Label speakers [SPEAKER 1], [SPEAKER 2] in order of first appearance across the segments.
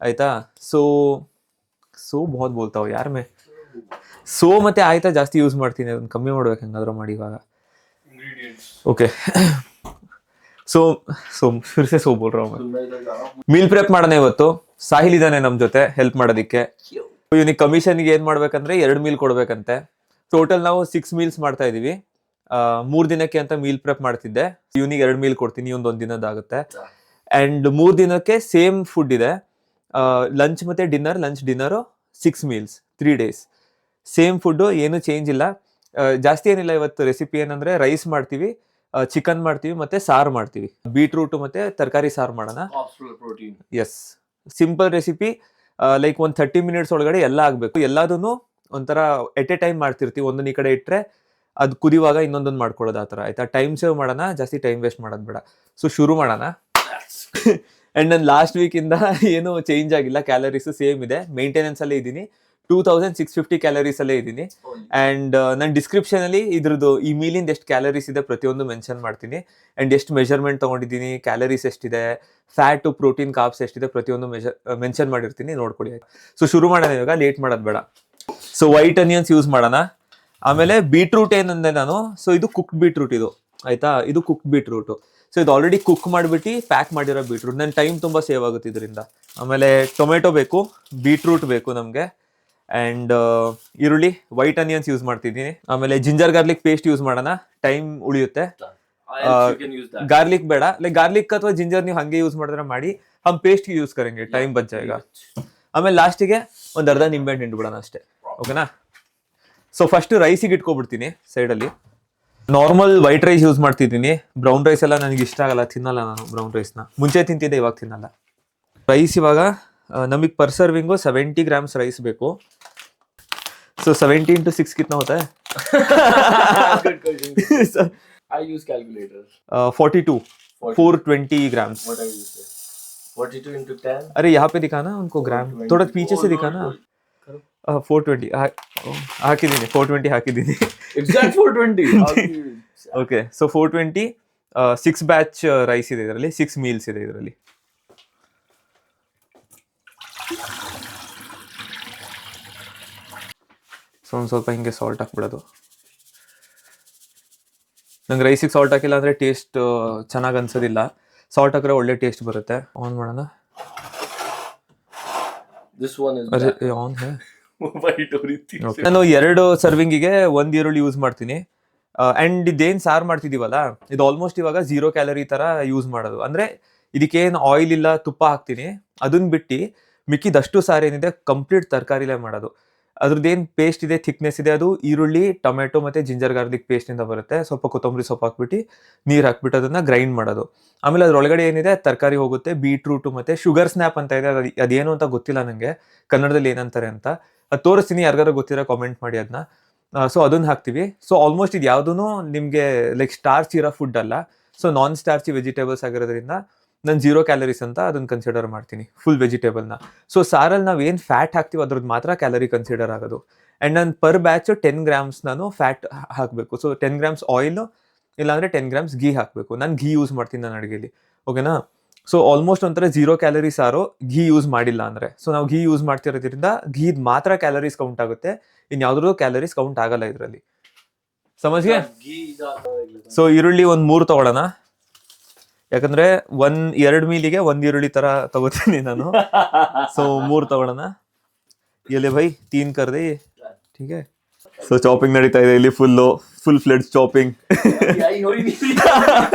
[SPEAKER 1] ಆಯ್ತಾ. ಸೊ ಬಹುತ್ ಬೋಲ್ತಾವ್ ಯಾರ್ ಮೇ ಸೋ ಮತ್ತೆ ಆಯ್ತಾ ಜಾಸ್ತಿ ಯೂಸ್ ಮಾಡ್ತೀನಿ, ಅದನ್ನ ಕಮ್ಮಿ ಮಾಡ್ಬೇಕು ಹೆಂಗಾದ್ರೂ ಮಾಡಿ ಇವಾಗ. ಓಕೆ ಸೊ ಫಿರ್ ಸೆ ಸೋ ಬೋಲ್ ರहा हूं ಮೀಲ್ ಪ್ರೆಪ್ ಮಾಡೋಣ ಇವತ್ತು. ಸಾಹಿಲ್ ಇದಾನೆ ನಮ್ ಜೊತೆ ಹೆಲ್ಪ್ ಮಾಡೋದಿಕ್ಕೆ. ಇವನಿಗೆ ಕಮಿಷನ್ಗೆ ಏನ್ ಮಾಡ್ಬೇಕಂದ್ರೆ 2 ಮೀಲ್ ಕೊಡ್ಬೇಕಂತೆ. ಟೋಟಲ್ ನಾವು 6 ಮೀಲ್ಸ್ ಮಾಡ್ತಾ ಇದೀವಿ. 3 ದಿನಕ್ಕೆ ಅಂತ ಮೀಲ್ ಪ್ರೆಪ್ ಮಾಡ್ತಿದ್ದೆ. ಇವನಿಗೆ 2 ಮೀಲ್ ಕೊಡ್ತೀನಿ, ಒಂದೊಂದ್ ದಿನದಾಗುತ್ತೆ. ಅಂಡ್ 3 ದಿನಕ್ಕೆ ಸೇಮ್ ಫುಡ್ ಇದೆ. ಲಂಚ್ ಮತ್ತೆ dinner, lunch dinner 6 meals 3 days same food, ಏನು ಚೇಂಜ್ ಇಲ್ಲ. ಜಾಸ್ತಿ ಏನಿಲ್ಲ. ಇವತ್ತು ರೆಸಿಪಿ ಏನಂದ್ರೆ ರೈಸ್ ಮಾಡ್ತೀವಿ, ಚಿಕನ್ ಮಾಡ್ತೀವಿ ಮತ್ತೆ ಸಾರು ಮಾಡ್ತೀವಿ. ಬೀಟ್ರೂಟ್ ಮತ್ತೆ ತರಕಾರಿ ಸಾರು ಮಾಡೋಣ. S, simple recipe. ಲೈಕ್ ಒಂದು 30 minutes ಒಳಗಡೆ ಎಲ್ಲ ಆಗ್ಬೇಕು. ಎಲ್ಲದನ್ನು ಒಂಥರ ಎಟ್ ಎ ಟೈಮ್ ಮಾಡ್ತಿರ್ತೀವಿ. ಒಂದೊಂದು ಈ ಕಡೆ ಇಟ್ರೆ ಅದು ಕುದಿಯುವಾಗ ಇನ್ನೊಂದೊಂದು ಮಾಡ್ಕೊಳ್ಳೋದು ಆ ಥರ. ಆಯ್ತಾ, ಟೈಮ್ ಸೇವ್ ಮಾಡೋಣ, ಜಾಸ್ತಿ ಟೈಮ್ ವೇಸ್ಟ್ ಮಾಡೋದು ಬೇಡ. ಸೊ ಶುರು ಮಾಡೋಣ. ಅಂಡ್ ನಾನು ಲಾಸ್ಟ್ ವೀಕಿಂದ ಏನು ಚೇಂಜ್ ಆಗಿಲ್ಲ, ಕ್ಯಾಲರೀಸ್ ಸೇಮ್ ಇದೆ, ಮೇಂಟೆನೆನ್ಸ್ ಅಲ್ಲೇ ಇದ್ದೀನಿ. 2650 ಕ್ಯಾಲರೀಸ್ ಅಲ್ಲೇ ಇದ್ದೀನಿ. ಅಂಡ್ ನಾನು ಡಿಸ್ಕ್ರಿಪ್ಷನ್ ಅಲ್ಲಿ ಇದ್ರದ್ದು ಈ ಮೀಲಿಂದ ಎಷ್ಟು ಕ್ಯಾಲರೀಸ್ ಇದೆ ಪ್ರತಿಯೊಂದು ಮೆನ್ಷನ್ ಮಾಡ್ತೀನಿ. ಅಂಡ್ ಎಷ್ಟು ಮೆಜರ್ಮೆಂಟ್ ತಗೊಂಡಿದ್ದೀನಿ, ಕ್ಯಾಲರೀಸ್ ಎಷ್ಟಿದೆ, ಫ್ಯಾಟು, ಪ್ರೋಟೀನ್, ಕಾರ್ಬ್ಸ್ ಎಷ್ಟಿದೆ ಪ್ರತಿಯೊಂದು ಮೆನ್ಷನ್ ಮಾಡಿರ್ತೀನಿ, ನೋಡ್ಕೊಡಿ. ಸೊ ಶುರು ಮಾಡೋಣ ಇವಾಗ, ಲೇಟ್ ಮಾಡೋದು ಬೇಡ. ಸೊ ವೈಟ್ ಅನಿಯನ್ಸ್ ಯೂಸ್ ಮಾಡೋಣ. ಆಮೇಲೆ ಬೀಟ್ರೂಟ್ ಏನಂದೆ ನಾನು, ಸೊ ಇದು ಕುಕ್ಡ್ ಬೀಟ್ರೂಟ್ ಇದು. ಆಯ್ತಾ, ಇದು ಕುಕ್ಡ್ ಬೀಟ್ರೂಟ್. ಸೊ ಇದು ಆಲ್ರೆಡಿ ಕುಕ್ ಮಾಡಿಬಿಟ್ಟು ಪ್ಯಾಕ್ ಮಾಡಿರೋ ಬೀಟ್ರೂಟ್. ನನ್ನ ಟೈಮ್ ತುಂಬ ಸೇವ್ ಆಗುತ್ತೆ ಇದರಿಂದ. ಆಮೇಲೆ ಟೊಮೆಟೊ ಬೇಕು, ಬೀಟ್ರೂಟ್ ಬೇಕು ನಮಗೆ. ಅಂಡ್ ಈರುಳ್ಳಿ, ವೈಟ್ ಅನಿಯನ್ಸ್ ಯೂಸ್ ಮಾಡ್ತಿದ್ದೀನಿ. ಆಮೇಲೆ ಜಿಂಜರ್ ಗಾರ್ಲಿಕ್ ಪೇಸ್ಟ್ ಯೂಸ್ ಮಾಡೋಣ, ಟೈಮ್ ಉಳಿಯುತ್ತೆ. ಗಾರ್ಲಿಕ್ ಬೇಡ, ಲೈಕ್ ಗಾರ್ಲಿಕ್ ಅಥವಾ ಜಿಂಜರ್ ನೀವು ಹಂಗೆ ಯೂಸ್ ಮಾಡಿದ್ರೆ ಮಾಡಿ. ಹಮ್ ಪೇಸ್ಟ್ ಯೂಸ್ ಕರೆಂಗೆ, ಟೈಮ್ ಬಚ್ ಜಾಯೇಗಾ. ಆಮೇಲೆ ಲಾಸ್ಟಿಗೆ ಒಂದು ಅರ್ಧ ನಿಂಬೆ ಹಣ್ಣು ಬಿಡೋಣ ಅಷ್ಟೇ. ಓಕೆನಾ. ಸೊ ಫಸ್ಟ್ ರೈಸಿಗೆ ಇಟ್ಕೊಬಿಡ್ತೀನಿ ಸೈಡಲ್ಲಿ. ನಾರ್ಮಲ್ ವೈಟ್ ರೈಸ್ ಯೂಸ್ ಮಾಡ್ತಿದ್ದೀನಿ. ಬ್ರೌನ್ ರೈಸ್ ಎಲ್ಲ ನನಗೆ ಇಷ್ಟ ಆಗಲ್ಲ, ತಿನ್ನಲ್ಲ ನಾನು ಬ್ರೌನ್ ರೈಸ್ನ. ಮುಂಚೆ ತಿಂತಿದ್ದೆ, ಇವಾಗ ತಿನ್ನಲ್ಲ. ರೈಸ್ ಇವಾಗ ನಮಗೆ ಪರ್ ಸರ್ವಿಂಗು 70 grams ರೈಸ್ ಬೇಕು. ಸೊ 70 into 6 कितना होता है?
[SPEAKER 2] Good question. I use calculator.
[SPEAKER 1] 42 420 grams.
[SPEAKER 2] What are you saying? 42 into 10.
[SPEAKER 1] अरे यहाँ पे दिखाना उनको ग्राम, थोड़ा पीछे से दिखाना. 420 ಹಾಕಿದ್ದೀನಿ, 420 ಹಾಕಿದ್ದೀನಿ.
[SPEAKER 2] Exact 420.
[SPEAKER 1] Okay, so 420 6 batch rice ಇದೆ ಇದರಲ್ಲಿ, 6 ಮೀಲ್ಸ್ ಇದೆ ಇದರಲ್ಲಿ. ಸೊ ಒಂದು ಸ್ವಲ್ಪ ಹಿಂಗೆ ಸಾಲ್ಟ್ ಹಾಕ್ಬಿಡೋದು. ನಂಗೆ ರೈಸಿಗೆ ಸಾಲ್ಟ್ ಹಾಕಿಲ್ಲ ಅಂದರೆ ಟೇಸ್ಟ್ ಚೆನ್ನಾಗಿ ಅನ್ಸೋದಿಲ್ಲ. ಸಾಲ್ಟ್ ಹಾಕಿದ್ರೆ ಒಳ್ಳೆ ಟೇಸ್ಟ್ ಬರುತ್ತೆ. ಆನ್ ಮಾಡೋಣ. ಆನ್ ಹೇ. ನಾನು 2 ಸರ್ವಿಂಗಿಗೆ 1 ಈರುಳ್ಳಿ ಯೂಸ್ ಮಾಡ್ತೀನಿ. ಅಂಡ್ ಇದೇನು ಸಾರು ಮಾಡ್ತಿದೀವಲ್ಲ, ಇದು ಆಲ್ಮೋಸ್ಟ್ ಇವಾಗ 0 ಕ್ಯಾಲರಿ ತರ ಯೂಸ್ ಮಾಡೋದು. ಅಂದ್ರೆ ಇದಕ್ಕೇನು ಆಯಿಲ್ ಇಲ್ಲ, ತುಪ್ಪ ಹಾಕ್ತೀನಿ. ಅದನ್ನ ಬಿಟ್ಟು ಮಿಕ್ಕಿದಷ್ಟು ಸಾರು ಏನಿದೆ ಕಂಪ್ಲೀಟ್ ತರಕಾರಿಲೇ ಮಾಡೋದು. ಅದ್ರದ್ದೇನು ಪೇಸ್ಟ್ ಇದೆ, ಥಿಕ್ನೆಸ್ ಇದೆ, ಅದು ಈರುಳ್ಳಿ, ಟೊಮೆಟೊ ಮತ್ತೆ ಜಿಂಜರ್ ಗಾರ್ಲಿಕ್ ಪೇಸ್ಟಿಂದ ಬರುತ್ತೆ. ಸ್ವಲ್ಪ ಕೊತ್ತಂಬರಿ ಸೊಪ್ಪು ಹಾಕ್ಬಿಟ್ಟು ನೀರು ಹಾಕ್ಬಿಟ್ಟು ಅದನ್ನ ಗ್ರೈಂಡ್ ಮಾಡೋದು. ಆಮೇಲೆ ಅದ್ರೊಳಗಡೆ ಏನಿದೆ ತರಕಾರಿ ಹೋಗುತ್ತೆ. ಬೀಟ್ರೂಟು ಮತ್ತೆ ಶುಗರ್ ಸ್ನ್ಯಾಪ್ ಅಂತ ಇದೆ, ಅದೇನು ಅಂತ ಗೊತ್ತಿಲ್ಲ ನನಗೆ ಕನ್ನಡದಲ್ಲಿ ಏನಂತಾರೆ ಅಂತ. ಅದು ತೋರಿಸ್ತೀನಿ, ಯಾರಿಗಾರು ಗೊತ್ತಿರೋ ಕಾಮೆಂಟ್ ಮಾಡಿ ಅದನ್ನ. ಸೊ ಅದನ್ನ ಹಾಕ್ತೀವಿ. ಸೊ ಆಲ್ಮೋಸ್ಟ್ ಇದು ಯಾವುದೂ ನಿಮಗೆ ಲೈಕ್ ಸ್ಟಾರ್ಚ್ ಇರೋ ಫುಡ್ ಅಲ್ಲ. ಸೊ ನಾನ್ ಸ್ಟಾರ್ಚಿ ವೆಜಿಟೇಬಲ್ಸ್ ಆಗಿರೋದ್ರಿಂದ ನಾನು 0 ಕ್ಯಾಲರೀಸ್ ಅಂತ ಅದನ್ನ ಕನ್ಸಿಡರ್ ಮಾಡ್ತೀನಿ, ಫುಲ್ ವೆಜಿಟೇಬಲ್ನ. ಸೊ ಸಾರಲ್ಲಿ ನಾವು ಏನು ಫ್ಯಾಟ್ ಹಾಕ್ತೀವಿ ಅದ್ರದ್ದು ಮಾತ್ರ ಕ್ಯಾಲರಿ ಕನ್ಸಿಡರ್ ಆಗೋದು. ಆ್ಯಂಡ್ ನಾನು ಪರ್ ಬ್ಯಾಚ್ 10 grams ನಾನು ಫ್ಯಾಟ್ ಹಾಕಬೇಕು. ಸೊ 10 grams ಆಯಿಲು, ಇಲ್ಲಾಂದರೆ 10 grams ಘೀ ಹಾಕಬೇಕು. ನಾನು ಘೀ ಯೂಸ್ ಮಾಡ್ತೀನಿ ನನ್ನ ಅಡುಗೆಲಿ. ಓಕೆನಾ. ಸೊ ಆಲ್ಮೋಸ್ಟ್ ಒಂಥರ 0 ಕ್ಯಾಲರಿ ಸಾರು ಘೀ ಯೂಸ್ ಮಾಡಿಲ್ಲ ಅಂದರೆ. ಸೊ ನಾವು ಘೀ ಯೂಸ್ ಮಾಡ್ತಿರೋದ್ರಿಂದ ಘೀದ್ ಮಾತ್ರ ಕ್ಯಾಲರೀಸ್ ಕೌಂಟ್ ಆಗುತ್ತೆ, ಇನ್ಯಾವುದ್ರೂ ಕ್ಯಾಲರೀಸ್ ಕೌಂಟ್ ಆಗಲ್ಲ ಇದರಲ್ಲಿ. ಸಮಜ್ಗೆ. ಸೊ ಈರುಳ್ಳಿ ಒಂದು 3 ತಗೊಳ್ಳೋಣ, ಯಾಕಂದ್ರೆ 2 ಮೀಲಿಗೆ 1 ಈರುಳ್ಳಿ ತರ ತಗೋತೀನಿ ನಾನು. ಸೊ 3 ತಗೊಳ್ಳೋಣ. ಎಲೆ ಭೈ 3 ಕರ್ದೆ, ठीक है. ಸೊ ಚಾಪಿಂಗ್ ನಡೀತಾ ಇದೆ ಇಲ್ಲಿ, full fledge chopping.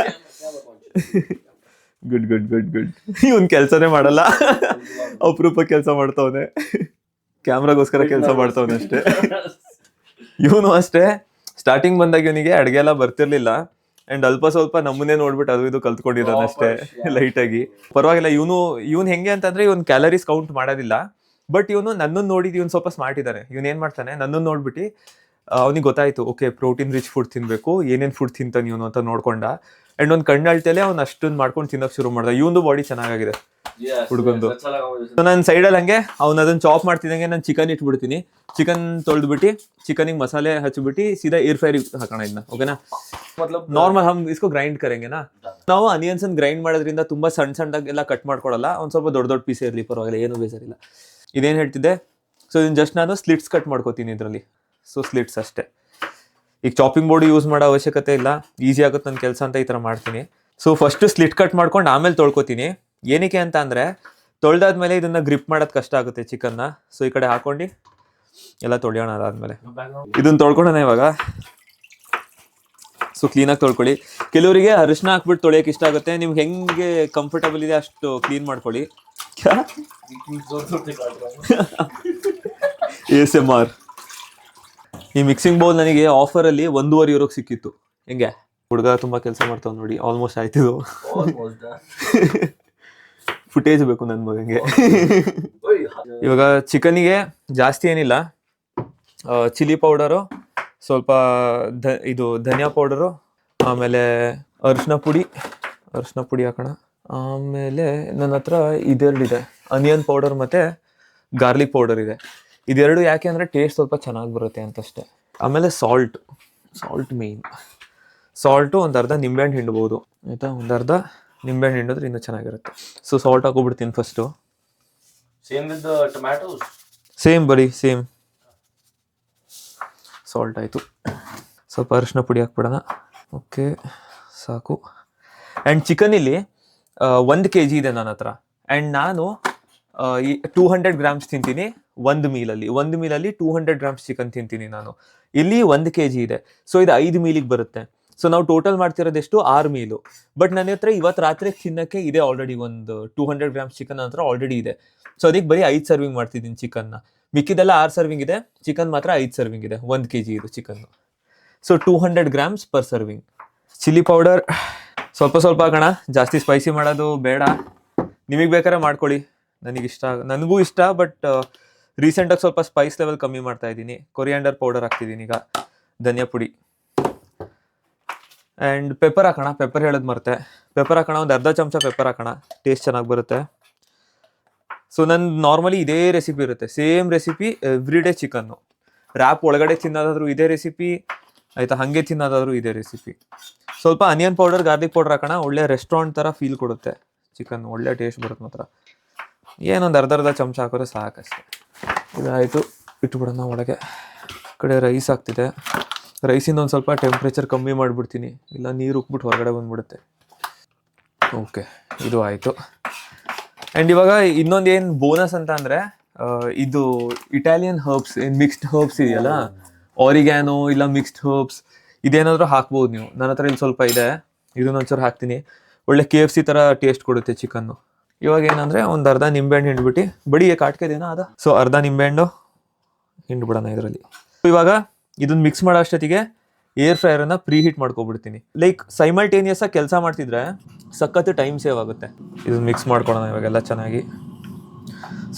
[SPEAKER 1] Good good good good. ಇವನ್ ಕೆಲ್ಸನೇ ಮಾಡಲ್ಲ, ಅಪರೂಪ ಕೆಲಸ ಮಾಡ್ತಾವನೆ, ಕ್ಯಾಮ್ರಾಗೋಸ್ಕರ ಕೆಲಸ ಮಾಡ್ತಾವನೆ ಅಷ್ಟೇ. ಇವನು ಅಷ್ಟೇ, ಸ್ಟಾರ್ಟಿಂಗ್ ಬಂದಾಗ ಇವನಿಗೆ ಅಡುಗೆ ಎಲ್ಲ ಬರ್ತಿರ್ಲಿಲ್ಲ. ಅಂಡ್ ಅಲ್ಪ ಸ್ವಲ್ಪ ನಮ್ಮನ್ನೇ ನೋಡ್ಬಿಟ್ಟು ಅದು ಇದು ಕಲ್ತ್ಕೊಂಡಿದ್ದಾನೆ ಅಷ್ಟೇ, ಲೈಟ್ ಆಗಿ. ಪರವಾಗಿಲ್ಲ. ಇವನು ಹೆಂಗೆ ಅಂತಂದ್ರೆ ಇವನ್ ಕ್ಯಾಲರೀಸ್ ಕೌಂಟ್ ಮಾಡೋದಿಲ್ಲ. ಬಟ್ ಇವನು ನನ್ನನ್ನು ನೋಡಿದ್ ಇವನು ಸ್ವಲ್ಪ ಸ್ಮಾರ್ಟ್ ಇದ್ದಾನೆ. ಇವನ್ ಏನ್ ಮಾಡ್ತಾನೆ, ನನ್ನನ್ನು ನೋಡ್ಬಿಟ್ಟು ಅವ್ನಿಗೆ ಗೊತ್ತಾಯ್ತು ಓಕೆ ಪ್ರೋಟೀನ್ ರಿಚ್ ಫುಡ್ ತಿನ್ಬೇಕು, ಏನೇನು ಫುಡ್ ತಿಂತಾನೆ ಇವನು ಅಂತ ನೋಡ್ಕೊಂಡ. ಅಂಡ್ ಒಂದು ಕಣ್ಣಳ್ತೇಲೆ ಅವ್ನು ಅಷ್ಟೊಂದು ಮಾಡ್ಕೊಂಡು ತಿನ್ನೋಕೆ ಶುರು ಮಾಡ್ದ. ಇವನು ಬಾಡಿ ಚೆನ್ನಾಗಿದೆ ಹುಡ್ಗೊಂದು. ನಾನು ಸೈಡಲ್ಲಿ ಹಂಗೆ ಅವ್ನು ಅದನ್ನ ಚಾಪ್ ಮಾಡ್ತಿದ್ದಂಗೆ ನಾನು ಚಿಕನ್ ಇಟ್ಬಿಡ್ತೀನಿ. ಚಿಕನ್ ತೊಳೆದ್ಬಿಟ್ಟು ಚಿಕನಿಗೆ ಮಸಾಲೆ ಹಚ್ಬಿಟ್ಟು ಸೀದಾ ಏರ್ ಫ್ರೈರಿಗೆ ಹಾಕೋಣ ಇದನ್ನ. ಓಕೆನಾ, ನಾರ್ಮಲ್ ಹಮ್ ಇಸ್ಕೋ ಗ್ರೈಂಡ್ ಕರೆಂಗೆನಾ. ನಾವು ಅನಿಯನ್ಸ್ ಗ್ರೈಂಡ್ ಮಾಡೋದ್ರಿಂದ ತುಂಬಾ ಸಣ್ಣ ಸಣ್ಣದಾಗೆಲ್ಲ ಕಟ್ ಮಾಡ್ಕೊಳಲ್ಲ, ಒಂದು ಸ್ವಲ್ಪ ದೊಡ್ಡ ದೊಡ್ಡ ಪೀಸ್ ಇರಲಿ ಪರವಾಗಿಲ್ಲ, ಏನು ಬೇಜಾರಿಲ್ಲ. ಇದೇನು ಹೇಳ್ತಿದ್ದೆ, ಸೊ ಇದನ್ನ ಜಸ್ಟ್ ನಾನು ಸ್ಲಿಟ್ಸ್ ಕಟ್ ಮಾಡ್ಕೋತೀನಿ ಇದರಲ್ಲಿ. ಸೊ ಸ್ಲಿಟ್ಸ್ ಅಷ್ಟೇ. ಈಗ ಚಾಪಿಂಗ್ ಬೋರ್ಡ್ ಯೂಸ್ ಮಾಡೋ ಅವಶ್ಯಕತೆ ಇಲ್ಲ, ಈಸಿ ಆಗುತ್ತೆ ನನ್ನ ಕೆಲಸ ಅಂತ ಈ ಥರ ಮಾಡ್ತೀನಿ. ಸೊ ಫಸ್ಟ್ ಸ್ಲಿಟ್ ಕಟ್ ಮಾಡ್ಕೊಂಡು ಆಮೇಲೆ ತೊಳ್ಕೊತೀನಿ. ಏನಕ್ಕೆ ಅಂತ ಅಂದರೆ ತೊಳೆದಾದ್ಮೇಲೆ ಇದನ್ನ ಗ್ರಿಪ್ ಮಾಡೋದು ಕಷ್ಟ ಆಗುತ್ತೆ ಚಿಕನ್ನ. ಸೊ ಈ ಕಡೆ ಹಾಕೊಂಡು ಎಲ್ಲ ತೊಳೆಯೋಣ. ಅದಾದ್ಮೇಲೆ ಇದನ್ನ ತೊಳ್ಕೊಳ್ಳೋಣ ಇವಾಗ. ಸೊ ಕ್ಲೀನಾಗಿ ತೊಳ್ಕೊಳ್ಳಿ. ಕೆಲವರಿಗೆ ಅರಿಶಿನ ಹಾಕ್ಬಿಟ್ಟು ತೊಳೆಯೋಕೆ ಇಷ್ಟ ಆಗುತ್ತೆ, ನಿಮ್ಗೆ ಹೆಂಗೆ ಕಂಫರ್ಟಬಲ್ ಇದೆ ಅಷ್ಟು ಕ್ಲೀನ್ ಮಾಡ್ಕೊಳ್ಳಿ. ASMR. ಈ ಮಿಕ್ಸಿಂಗ್ ಬೌಲ್ ನನಗೆ ಆಫರಲ್ಲಿ €1.5 ಸಿಕ್ಕಿತ್ತು. ಹೆಂಗೆ ಹುಡುಗ ತುಂಬಾ ಕೆಲಸ ಮಾಡ್ತಾವ್ ನೋಡಿ. ಆಲ್ಮೋಸ್ಟ್ ಆಯ್ತಿದು. ಫುಟೇಜ್ ಬೇಕು ನನ್ನ ಮಗಂಗೆ. ಇವಾಗ ಚಿಕನಿಗೆ ಜಾಸ್ತಿ ಏನಿಲ್ಲ, ಚಿಲ್ಲಿ ಪೌಡರು, ಸ್ವಲ್ಪ ಇದು ಧನಿಯಾ ಪೌಡರು, ಆಮೇಲೆ ಅರಿಶಿನ ಪುಡಿ ಹಾಕೋಣ. ಆಮೇಲೆ ನನ್ನ ಹತ್ರ ಇದೆರಡಿದೆ, ಅನಿಯನ್ ಪೌಡರ್ ಮತ್ತು ಗಾರ್ಲಿಕ್ ಪೌಡರ್ ಇದೆ. ಇದೆರಡು ಯಾಕೆ ಅಂದರೆ ಟೇಸ್ಟ್ ಸ್ವಲ್ಪ ಚೆನ್ನಾಗಿ ಬರುತ್ತೆ ಅಂತಷ್ಟೇ. ಆಮೇಲೆ ಸಾಲ್ಟ್ ಮೇಯ್ನ್. ಸಾಲ್ಟು ಒಂದು ಅರ್ಧ ನಿಂಬೆಹಣ್ಣು ಹಿಂಡ್ಬೋದು ಆಯಿತಾ. ಒಂದು ಅರ್ಧ ನಿಂಬೆಹಣ್ಣು ಹಿಂಡಿದ್ರೆ ಇನ್ನೂ ಚೆನ್ನಾಗಿರುತ್ತೆ. ಸೊ ಸಾಲ್ಟ್ ಹಾಕೋಬಿಡ್ತೀನಿ first.
[SPEAKER 2] Same with the tomatoes.
[SPEAKER 1] Same ಬರೀ ಸೇಮ್. ಸಾಲ್ಟ್ ಆಯಿತು. ಸ್ವಲ್ಪ ಅರಿಶಿನ ಪುಡಿ ಹಾಕ್ಬಿಡೋಣ. ಓಕೆ ಸಾಕು. ಆ್ಯಂಡ್ ಚಿಕನಲ್ಲಿ 1 kg ಇದೆ ನನ್ನ ಹತ್ರ. ಆ್ಯಂಡ್ ನಾನು 200 grams ತಿಂತೀನಿ ಒಂದು ಮೀಲಲ್ಲಿ. 200 grams ಚಿಕನ್ ತಿಂತೀನಿ ನಾನು. ಇಲ್ಲಿ 1 kg ಇದೆ. ಸೊ ಇದು 5 ಮೀಲಿಗೆ ಬರುತ್ತೆ. ಸೊ ನಾವು ಟೋಟಲ್ ಮಾಡ್ತಿರೋದೆಷ್ಟು 6 ಮೀಲು. ಬಟ್ ನನ್ನ ಹತ್ರ ಇವತ್ತು ರಾತ್ರಿ ತಿನ್ನೋಕ್ಕೆ ಇದೆ ಆಲ್ರೆಡಿ ಒಂದು 200 grams ಚಿಕನ್ ನನ್ನ ಹತ್ರ ಆಲ್ರೆಡಿ ಇದೆ. ಸೊ ಅದಕ್ಕೆ ಬರೀ 5 ಸರ್ವಿಂಗ್ ಮಾಡ್ತಿದ್ದೀನಿ ಚಿಕನ್ನ. ಮಿಕ್ಕಿದೆಲ್ಲ 6 ಸರ್ವಿಂಗ್ ಇದೆ, ಚಿಕನ್ ಮಾತ್ರ 5 ಸರ್ವಿಂಗ್ ಇದೆ. 1 kg ಇದು chicken. So 200 grams per serving. Chilli powder ಸ್ವಲ್ಪ ಹಾಕೋಣ, ಜಾಸ್ತಿ ಸ್ಪೈಸಿ ಮಾಡೋದು ಬೇಡ. ನಿಮಗೆ ಬೇಕಾದ್ರೆ ಮಾಡ್ಕೊಳ್ಳಿ, ನನಗೂ ಇಷ್ಟ. ಬಟ್ ರೀಸೆಂಟಾಗಿ ಸ್ವಲ್ಪ ಸ್ಪೈಸ್ ಲೆವೆಲ್ ಕಮ್ಮಿ ಮಾಡ್ತಾ ಇದ್ದೀನಿ. ಕೊರಿಯಾಂಡರ್ ಪೌಡರ್ ಹಾಕ್ತಿದ್ದೀನಿ ಈಗ, ಧನಿಯಾ ಪುಡಿ. ಆ್ಯಂಡ್ ಪೆಪ್ಪರ್ ಹಾಕೋಣ. ಪೆಪ್ಪರ್ ಹೇಳೋದು ಮರ್ತೆ. ಪೆಪ್ಪರ್ ಹಾಕೋಣ, ಒಂದು ಅರ್ಧ ಚಮಚ ಪೆಪ್ಪರ್ ಹಾಕೋಣ, ಟೇಸ್ಟ್ ಚೆನ್ನಾಗಿ ಬರುತ್ತೆ. ಸೊ ನನ್ನ ನಾರ್ಮಲಿ ಇದೇ ರೆಸಿಪಿ ಇರುತ್ತೆ, same recipe every day chicken. Wrap ಒಳಗಡೆ ತಿನ್ನೋದಾದ್ರೂ ಇದೇ ರೆಸಿಪಿ ಆಯಿತಾ, ಹಾಗೆ ತಿನ್ನೋದಾದ್ರೂ ಇದೇ ರೆಸಿಪಿ. ಸ್ವಲ್ಪ ಅನಿಯನ್ ಪೌಡರ್, ಗಾರ್ಲಿಕ್ ಪೌಡರ್ ಹಾಕೋಣ, ಒಳ್ಳೆ ರೆಸ್ಟೋರೆಂಟ್ ಥರ ಫೀಲ್ ಕೊಡುತ್ತೆ ಚಿಕನ್, ಒಳ್ಳೆ ಟೇಸ್ಟ್ ಬರುತ್ತೆ ಮಾತ್ರ. ಏನೊಂದು ಅರ್ಧ ಚಮಚ ಹಾಕೋದ್ರೆ ಸಾಕಷ್ಟೆ. ಇದಾಯಿತು, ಇಟ್ಬಿಡೋಣ ಒಳಗೆ. ಕಡೆ ರೈಸ್ ಆಗ್ತಿದೆ. ರೈಸಿಂದ ಒಂದು ಸ್ವಲ್ಪ ಟೆಂಪ್ರೇಚರ್ ಕಮ್ಮಿ ಮಾಡಿಬಿಡ್ತೀನಿ, ಇಲ್ಲ ನೀರು ಉಕ್ಬಿಟ್ಟು ಹೊರಗಡೆ ಬಂದ್ಬಿಡುತ್ತೆ. ಓಕೆ, ಇದು ಆಯಿತು. ಆ್ಯಂಡ್ ಇವಾಗ ಇನ್ನೊಂದು ಏನು ಬೋನಸ್ ಅಂತ ಅಂದರೆ, ಇದು ಇಟಾಲಿಯನ್ ಹರ್ಬ್ಸ್, ಏನು ಮಿಕ್ಸ್ಡ್ ಹರ್ಬ್ಸ್ ಇದೆಯಲ್ಲ, ಆರಿಗ್ಯಾನೋ ಇಲ್ಲ ಮಿಕ್ಸ್ಡ್ ಹರ್ಬ್ಸ್, ಇದೇನಾದರೂ ಹಾಕ್ಬೋದು ನೀವು. ನನ್ನ ಹತ್ರ ಇಲ್ಲಿ ಸ್ವಲ್ಪ ಇದೆ, ಇದನ್ನೊಂಚೂರು ಹಾಕ್ತೀನಿ. ಒಳ್ಳೆ KFC ಥರ ಟೇಸ್ಟ್ ಕೊಡುತ್ತೆ ಚಿಕನ್ನು. ಇವಾಗ ಏನಂದರೆ ಒಂದು ಅರ್ಧ ನಿಂಬೆಹಣ್ಣು ಹಿಂಡ್ಬಿಟ್ಟು, ಬಡಿ ಕಾಟ್ಕೆದೇನೋ ಅದ. ಸೊ ಅರ್ಧ ನಿಂಬೆಹಣ್ಣು ಹಿಂಡ್ಬಿಡೋಣ ಇದರಲ್ಲಿ. ಇವಾಗ ಇದನ್ನ ಮಿಕ್ಸ್ ಮಾಡೋ ಅಷ್ಟೊತ್ತಿಗೆ ಏರ್ ಫ್ರೈಯರನ್ನು ಪ್ರೀ ಹೀಟ್ ಮಾಡ್ಕೊಬಿಡ್ತೀನಿ. ಲೈಕ್ ಸೈಮಲ್ಟೇನಿಯಸ್ ಆಗಿ ಕೆಲಸ ಮಾಡ್ತಿದ್ರೆ ಸಖತ್ತು ಟೈಮ್ ಸೇವ್ ಆಗುತ್ತೆ. ಇದನ್ನ ಮಿಕ್ಸ್ ಮಾಡ್ಕೊಳ್ಳೋಣ ಇವಾಗೆಲ್ಲ ಚೆನ್ನಾಗಿ.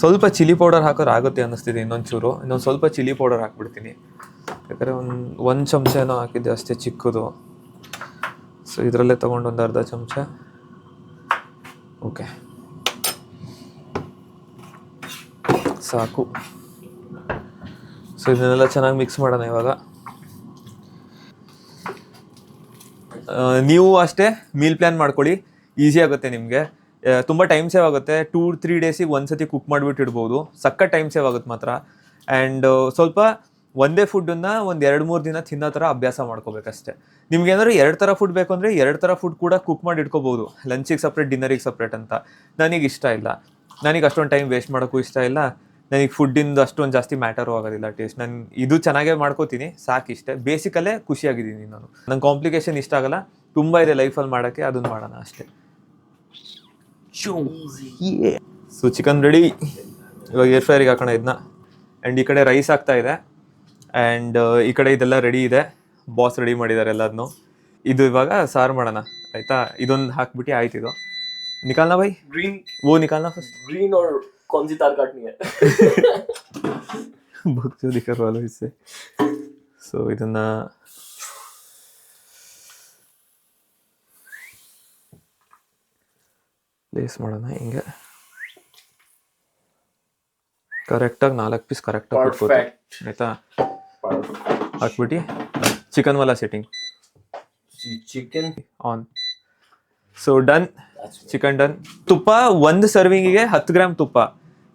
[SPEAKER 1] ಸ್ವಲ್ಪ ಚಿಲ್ಲಿ ಪೌಡರ್ ಹಾಕೋರು ಆಗುತ್ತೆ ಅನ್ನಿಸ್ತಿದೆ, ಇನ್ನೊಂದು ಸ್ವಲ್ಪ ಚಿಲ್ಲಿ ಪೌಡರ್ ಹಾಕ್ಬಿಡ್ತೀನಿ. ಯಾಕಂದರೆ ಒಂದು ಚಮಚ ಏನೋ ಹಾಕಿದ್ದೆ ಅಷ್ಟೇ ಚಿಕ್ಕದು. ಸೊ ಇದರಲ್ಲೇ ತೊಗೊಂಡು ಒಂದು ಅರ್ಧ ಚಮಚ. ಓಕೆ ಸಾಕು. ಸೊ ಇದನ್ನೆಲ್ಲ ಚೆನ್ನಾಗಿ ಮಿಕ್ಸ್ ಮಾಡೋಣ ಇವಾಗ. ನೀವು ಅಷ್ಟೇ ಮೀಲ್ ಪ್ಲ್ಯಾನ್ ಮಾಡ್ಕೊಳ್ಳಿ, ಈಸಿ ಆಗುತ್ತೆ ನಿಮಗೆ. ತುಂಬ ಟೈಮ್ ಸೇವ್ ಆಗುತ್ತೆ. 2-3 ಡೇಸಿಗೆ ಒಂದ್ಸತಿ ಕುಕ್ ಮಾಡಿಬಿಟ್ಟು ಇಡ್ಬೋದು. ಸಕ್ಕ ಟೈಮ್ ಸೇವ್ ಆಗುತ್ತೆ ಮಾತ್ರ. ಆ್ಯಂಡ್ ಸ್ವಲ್ಪ ಒಂದೇ ಫುಡ್ಡನ್ನು ಒಂದು 2-3 ದಿನ ತಿನ್ನೋ ಥರ ಅಭ್ಯಾಸ ಮಾಡ್ಕೋಬೇಕಷ್ಟೆ. ನಿಮ್ಗೆ ಏನಾದ್ರು 2 ಥರ ಫುಡ್ ಬೇಕು ಅಂದರೆ 2 ಥರ ಫುಡ್ ಕೂಡ ಕುಕ್ ಮಾಡಿ ಇಟ್ಕೋಬೋದು, ಲಂಚಿಗೆ ಸಪ್ರೇಟ್, ಡಿನ್ನರಿಗೆ ಸಪ್ರೇಟ್ ಅಂತ. ನನಗೆ ಇಷ್ಟ ಇಲ್ಲ, ನನಗೆ ಅಷ್ಟೊಂದು ಟೈಮ್ ವೇಸ್ಟ್ ಮಾಡೋಕ್ಕೂ ಇಷ್ಟ ಇಲ್ಲ. ನನಗೆ ಫುಡ್ಡಿಂದ ಅಷ್ಟೊಂದು ಜಾಸ್ತಿ ಮ್ಯಾಟರು ಆಗೋದಿಲ್ಲ ಟೇಸ್ಟ್. ನಾನು ಇದು ಚೆನ್ನಾಗೇ ಮಾಡ್ಕೋತೀನಿ, ಸಾಕಿಷ್ಟೇ. ಬೇಸಿಕಲ್ಲೇ ಖುಷಿಯಾಗಿದ್ದೀನಿ ನಾನು. ನಂಗೆ ಕಾಂಪ್ಲಿಕೇಶನ್ ಇಷ್ಟ ಆಗಲ್ಲ, ತುಂಬ ಇದೆ ಲೈಫಲ್ಲಿ ಮಾಡೋಕ್ಕೆ, ಅದನ್ನು ಮಾಡೋಣ ಅಷ್ಟೇ. So chicken ready. ಇವಾಗ ಏರ್ ಫ್ರೈರಿಗೆ ಹಾಕೋಣ ಇದನ್ನ. ಆ್ಯಂಡ್ ಈ ಕಡೆ ರೈಸ್ ಆಗ್ತಾ ಇದೆ, ಆ್ಯಂಡ್ ಈ ಕಡೆ ಇದೆಲ್ಲ ರೆಡಿ ಇದೆ. ಬಾಸ್ ರೆಡಿ ಮಾಡಿದ್ದಾರೆ ಎಲ್ಲದನ್ನು. ಇದು ಇವಾಗ ಸಾರು ಮಾಡೋಣ ಆಯಿತಾ. ಇದೊಂದು ಹಾಕ್ಬಿಟ್ಟು ಆಯ್ತು. ಇದು ನಿಕಾಲ್ನಾ ಬೈ,
[SPEAKER 2] Green.
[SPEAKER 1] वो निकालना फर्स्ट.
[SPEAKER 2] Green और कौन सी तार काटनी है?
[SPEAKER 1] बकचोदी करवा लो इससे. ಸೊ ಇದನ್ನ ಪ್ಲೇಸ್ ಮಾಡೋಣ ಹಿಂಗೆ ಕರೆಕ್ಟಾಗಿ 4 ಪೀಸ್ ಕರೆಕ್ಟಾಗಿ ಬಿಟ್ಕೋತೆ ಆಯ್ತಾ. ಹಾಕ್ಬಿಟ್ಟು chicken Vala setting
[SPEAKER 2] Chicken.
[SPEAKER 1] On. So done, chicken done. ತುಪ್ಪ ಒಂದು ಸರ್ವಿಂಗಿಗೆ 10 ಗ್ರಾಮ್ ತುಪ್ಪ.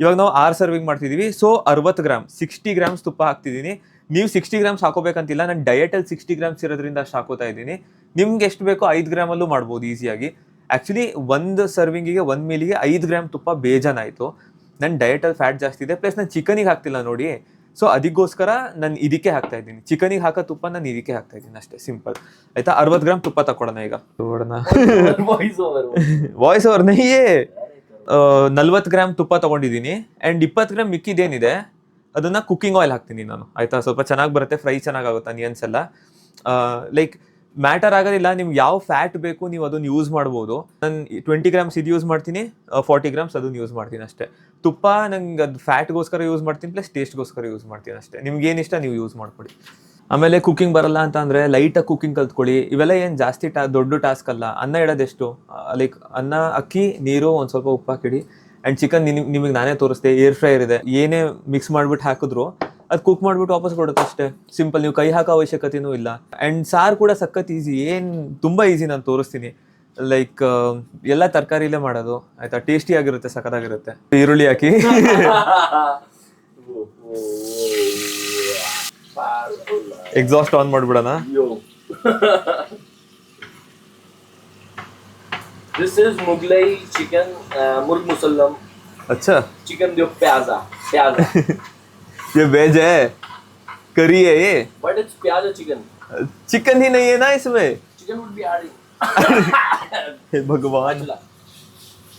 [SPEAKER 1] ಇವಾಗ ನಾವು 6 ಸರ್ವಿಂಗ್ ಮಾಡ್ತಿದೀವಿ. ಸೊ 60 ಗ್ರಾಮ್ 60 ಗ್ರಾಮ್ಸ್ ತುಪ್ಪ ಹಾಕ್ತಿದ್ದೀನಿ. ನೀವು 60 ಗ್ರಾಮ್ಸ್ ಹಾಕೋಬೇಕಂತಿಲ್ಲ, ನಾನು ಡಯಟಲ್ಲಿ 60 ಗ್ರಾಮ್ಸ್ ಇರೋದ್ರಿಂದ ಅಷ್ಟು ಹಾಕೋತಾ ಇದ್ದೀನಿ. ನಿಮ್ಗೆ ಎಷ್ಟು ಬೇಕೋ 5 ಗ್ರಾಮಲ್ಲೂ ಮಾಡ್ಬೋದು ಈಸಿಯಾಗಿ. ಆ್ಯಕ್ಚುಲಿ ಒಂದು ಸರ್ವಿಂಗಿಗೆ 1 ಮೀಲಿಗೆ 5 ಗ್ರಾಮ್ ತುಪ್ಪ ಬೇಜಾನಾಯಿತು. ನನ್ನ ಡಯಟಲ್ಲಿ ಫ್ಯಾಟ್ ಜಾಸ್ತಿ ಇದೆ, ಪ್ಲಸ್ ನಾನು ಚಿಕನಿಗೆ ಹಾಕ್ತಿಲ್ಲ ನೋಡಿ. ಸೊ ಅದಕ್ಕೋಸ್ಕರ ನಾನು ಇದಕ್ಕೆ ಹಾಕ್ತಾ ಇದ್ದೀನಿ, ಚಿಕನಿಗೆ ಹಾಕೋ ತುಪ್ಪ ನಾನು ಇದಕ್ಕೆ ಹಾಕ್ತಾ ಇದ್ದೀನಿ ಅಷ್ಟೇ, ಸಿಂಪಲ್ ಆಯ್ತಾ. 60 ಗ್ರಾಮ್ ತುಪ್ಪ ತಗೊಳ್ಳೋಣ ಈಗ. Voice over ನಹಿಯೇ. 40 ಗ್ರಾಮ್ ತುಪ್ಪ ತಗೊಂಡಿದ್ದೀನಿ ಆ್ಯಂಡ್ 20 ಗ್ರಾಮ್ ಮಿಕ್ಕಿದೇನಿದೆ ಅದನ್ನ ಕುಕ್ಕಿಂಗ್ ಆಯಿಲ್ ಹಾಕ್ತೀನಿ ನಾನು ಆಯ್ತಾ. ಸ್ವಲ್ಪ ಚೆನ್ನಾಗಿ ಬರುತ್ತೆ, ಫ್ರೈ ಚೆನ್ನಾಗಾಗುತ್ತೆ ಅನಿಯನ್ಸ್ ಎಲ್ಲ. ಲೈಕ್ ಮ್ಯಾಟರ್ ಆಗೋದಿಲ್ಲ, ನಿಮ್ಗೆ ಯಾವ ಫ್ಯಾಟ್ ಬೇಕು ನೀವು ಅದನ್ನು ಯೂಸ್ ಮಾಡ್ಬೋದು. ನಾನು 20 ಗ್ರಾಮ್ಸ್ ಇದು ಯೂಸ್ ಮಾಡ್ತೀನಿ, 40 ಗ್ರಾಮ್ಸ್ ಅದನ್ನು ಯೂಸ್ ಮಾಡ್ತೀನಿ ಅಷ್ಟೇ. ತುಪ್ಪ ನಂಗೆ ಅದು ಫ್ಯಾಟ್ಗೋಸ್ಕರ ಯೂಸ್ ಮಾಡ್ತೀನಿ, ಪ್ಲಸ್ ಟೇಸ್ಟ್ಗೋಸ್ಕರ ಯೂಸ್ ಮಾಡ್ತೀನಿ ಅಷ್ಟೇ. ನಿಮ್ಗೆ ಏನು ಇಷ್ಟ ನೀವು ಯೂಸ್ ಮಾಡ್ಕೊಡಿ. ಆಮೇಲೆ ಕುಕ್ಕಿಂಗ್ ಬರಲ್ಲ ಅಂತ ಅಂದರೆ ಲೈಟಾಗಿ ಕುಕ್ಕಿಂಗ್ ಕಲ್ತ್ಕೊಳ್ಳಿ. ಇವೆಲ್ಲ ಏನು ಜಾಸ್ತಿ ದೊಡ್ಡ ಟಾಸ್ಕ್ ಅಲ್ಲ. ಅನ್ನ ಇಡೋದೆಷ್ಟು, ಲೈಕ್ ಅನ್ನ, ಅಕ್ಕಿ, ನೀರು, ಒಂದು ಸ್ವಲ್ಪ ಉಪ್ಪು ಹಾಕಿಡಿ. ಆ್ಯಂಡ್ ಚಿಕನ್ ನಿಮಗೆ ನಾನೇ ತೋರಿಸ್ದೆ, ಏರ್ ಫ್ರೈಯರ್ ಇದೆ, ಏನೇ ಮಿಕ್ಸ್ ಮಾಡಿಬಿಟ್ಟು ಹಾಕಿದ್ರು ಅದು ಕುಕ್ ಮಾಡಿಬಿಟ್ಟು ವಾಪಸ್ ಕೊಡುತ್ತೆ ಅಷ್ಟೇ, ಸಿಂಪಲ್. ನೀವು ಕೈ ಹಾಕೋ ಅವಶ್ಯಕತೆನೂ ಇಲ್ಲ. ಆ್ಯಂಡ್ ಸಾರು ಕೂಡ ಸಖತ್ ಈಸಿ, ಏನು ತುಂಬ ಈಸಿ, ನಾನು ತೋರಿಸ್ತೀನಿ. ಲೈಕ್ ಎಲ್ಲ ತರಕಾರಿಲೇ ಮಾಡೋದು ಆಯ್ತಾ, ಟೇಸ್ಟಿ ಆಗಿರುತ್ತೆ, ಸಖತ್ತಾಗಿರುತ್ತೆ. ಈರುಳ್ಳಿ ಹಾಕಿ ಎಕ್ಸಾಸ್ಟ್ ಆನ್ ಮಾಡ್ಬಿಡೋಣ.
[SPEAKER 2] This is Mughlai chicken, Murg Musallam.
[SPEAKER 1] अच्छा,
[SPEAKER 2] Chicken जो प्याजा.
[SPEAKER 1] ये वेज है, करी है ये,
[SPEAKER 2] But it's pyaza chicken.
[SPEAKER 1] Chicken ही नहीं है ना इसमें.
[SPEAKER 2] Chicken would be adding.
[SPEAKER 1] हे भगवान,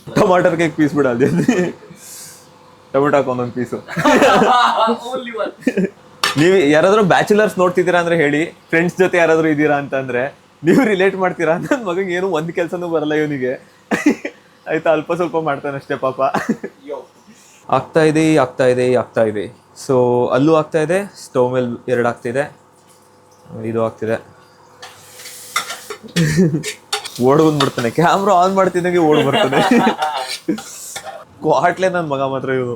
[SPEAKER 1] टमाटर के एक पीस भी डाल दिया. टमाटा कौन पीसು.
[SPEAKER 2] Only one.
[SPEAKER 1] ನೀವು ಯಾರಾದ್ರೂ ಬ್ಯಾಚುಲರ್ಸ್ ನೋಡ್ತಿದ್ದೀರಾ ಅಂದ್ರೆ ಹೇಳಿ, ಫ್ರೆಂಡ್ಸ್ ಜೊತೆ ಯಾರಾದ್ರೂ ಇದ್ದೀರಾ ಅಂತಂದ್ರೆ ನೀವು ರಿಲೇಟ್ ಮಾಡ್ತೀರಾ. ನನ್ನ ಮಗಂಗೆ ಏನು ಒಂದು ಕೆಲಸನೂ ಬರಲ್ಲ ಇವನಿಗೆ ಆಯ್ತಾ, ಅಲ್ಪ ಸ್ವಲ್ಪ ಮಾಡ್ತಾನೆ ಅಷ್ಟೇ ಪಾಪ. ಆಗ್ತಾ ಇದೆ. ಸೊ ಅಲ್ಲೂ ಆಗ್ತಾ ಇದೆ, ಸ್ಟವ್ ಮೇಲೆ 2 ಆಗ್ತಿದೆ, ಇದು ಆಗ್ತಿದೆ. ಓಡ್ ಬಂದ್ಬಿಡ್ತಾನೆ, ಕ್ಯಾಮ್ರಾ ಆನ್ ಮಾಡ್ತಿದ್ದಂಗೆ ಓಡ್ ಬರ್ತಾನೆ. ಕ್ವಾಟ್ಲೆ ನನ್ನ ಮಗ ಮಾತ್ರ ಇವನು.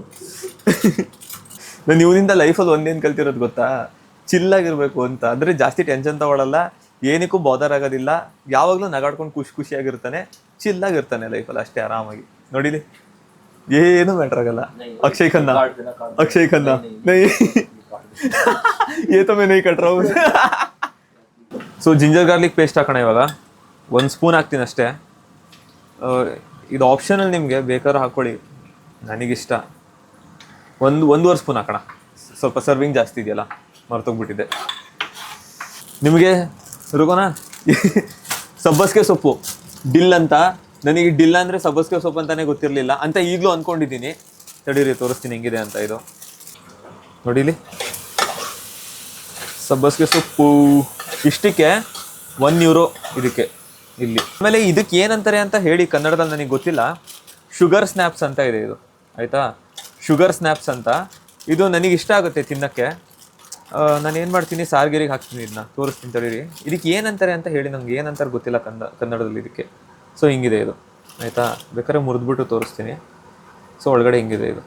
[SPEAKER 1] ನಾನು ಇವನಿಂದ ಲೈಫಲ್ಲಿ ಒಂದೇನು ಕಲ್ತಿರೋದು ಗೊತ್ತಾ, ಚಿಲ್ಲಾಗಿರ್ಬೇಕು ಅಂತ. ಅಂದರೆ ಜಾಸ್ತಿ ಟೆನ್ಷನ್ ತಗೊಳ್ಳಲ್ಲ, ಏನಕ್ಕೂ ಬಾದರ್ ಆಗೋದಿಲ್ಲ, ಯಾವಾಗಲೂ ನಗಾಡ್ಕೊಂಡು ಖುಷಿಯಾಗಿರ್ತಾನೆ, ಚಿಲ್ಲಾಗಿರ್ತಾನೆ ಲೈಫಲ್ಲಿ ಅಷ್ಟೇ, ಆರಾಮಾಗಿ. ನೋಡಿಲಿ, ಏನು ಮ್ಯಾಟ್ರ್ ಆಗಲ್ಲ. ಅಕ್ಷಯ್ ಖನ್ನಾ ನೈ ಏ ತಮ್ಮೆ ನೈ ಕಟ್ರ. ಸೊ ಜಿಂಜರ್ ಗಾರ್ಲಿಕ್ ಪೇಸ್ಟ್ ಹಾಕೋಣ ಇವಾಗ. 1 ಸ್ಪೂನ್ ಹಾಕ್ತೀನಿ ಅಷ್ಟೇ. ಇದು ಆಪ್ಷನಲ್, ನಿಮಗೆ ಬೇಕಾದ್ರೂ ಹಾಕ್ಕೊಳ್ಳಿ, ನನಗಿಷ್ಟ. 1.5 ಸ್ಪೂನ್ ಹಾಕೋಣ, ಸ್ವಲ್ಪ ಸರ್ವಿಂಗ್ ಜಾಸ್ತಿ ಇದೆಯಲ್ಲ, ಮರ್ತೋಗ್ಬಿಟ್ಟಿದೆ ನಿಮಗೆ. ರುಗೋಣ. ಸಬ್ಬಸ್ಗೆ ಸೊಪ್ಪು ಡಿಲ್ ಅಂತ, ನನಗೆ ಡಿಲ್ ಅಂದರೆ ಸಬ್ಬಸ್ಗೆ ಸೊಪ್ಪು ಅಂತಾನೆ ಗೊತ್ತಿರಲಿಲ್ಲ ಅಂತ ಈಗಲೂ ಅಂದ್ಕೊಂಡಿದ್ದೀನಿ. ತಡೀರಿ ತೋರಿಸ್ತೀನಿ ಹೆಂಗಿದೆ ಅಂತ. ಇದು ನೋಡಿಲಿ, ಸಬ್ಬಸ್ಗೆ ಸೊಪ್ಪು ಇಷ್ಟಕ್ಕೆ €1 ಇದಕ್ಕೆ ಇಲ್ಲಿ. ಆಮೇಲೆ ಇದಕ್ಕೆ ಏನಂತಾರೆ ಅಂತ ಹೇಳಿ ಕನ್ನಡದಲ್ಲಿ ನನಗೆ ಗೊತ್ತಿಲ್ಲ. ಶುಗರ್ ಸ್ನ್ಯಾಪ್ಸ್ ಅಂತ ಇದೆ ಇದು ಆಯಿತಾ, ಶುಗರ್ ಸ್ನ್ಯಾಪ್ಸ್ ಅಂತ. ಇದು ನನಗೆ ಇಷ್ಟ ಆಗುತ್ತೆ ತಿನ್ನೋಕ್ಕೆ. ನಾನು ಏನು ಮಾಡ್ತೀನಿ, ಸಾರ್ಗೆರಿಗೆ ಹಾಕ್ತೀನಿ, ಇದನ್ನ ತೋರಿಸ್ತೀನಿ ತಡೀರಿ. ಇದಕ್ಕೆ ಏನಂತಾರೆ ಅಂತ ಹೇಳಿ, ನಂಗೆ ಏನಂತಾರೆ ಗೊತ್ತಿಲ್ಲ ಕನ್ನಡದಲ್ಲಿ ಇದಕ್ಕೆ. ಸೊ ಹಿಂಗಿದೆ ಇದು ಆಯಿತಾ, ಬೇಕಾದ್ರೆ ಮುರಿದ್ಬಿಟ್ಟು ತೋರಿಸ್ತೀನಿ. ಸೊ ಒಳಗಡೆ ಹಿಂಗಿದೆ ಇದು,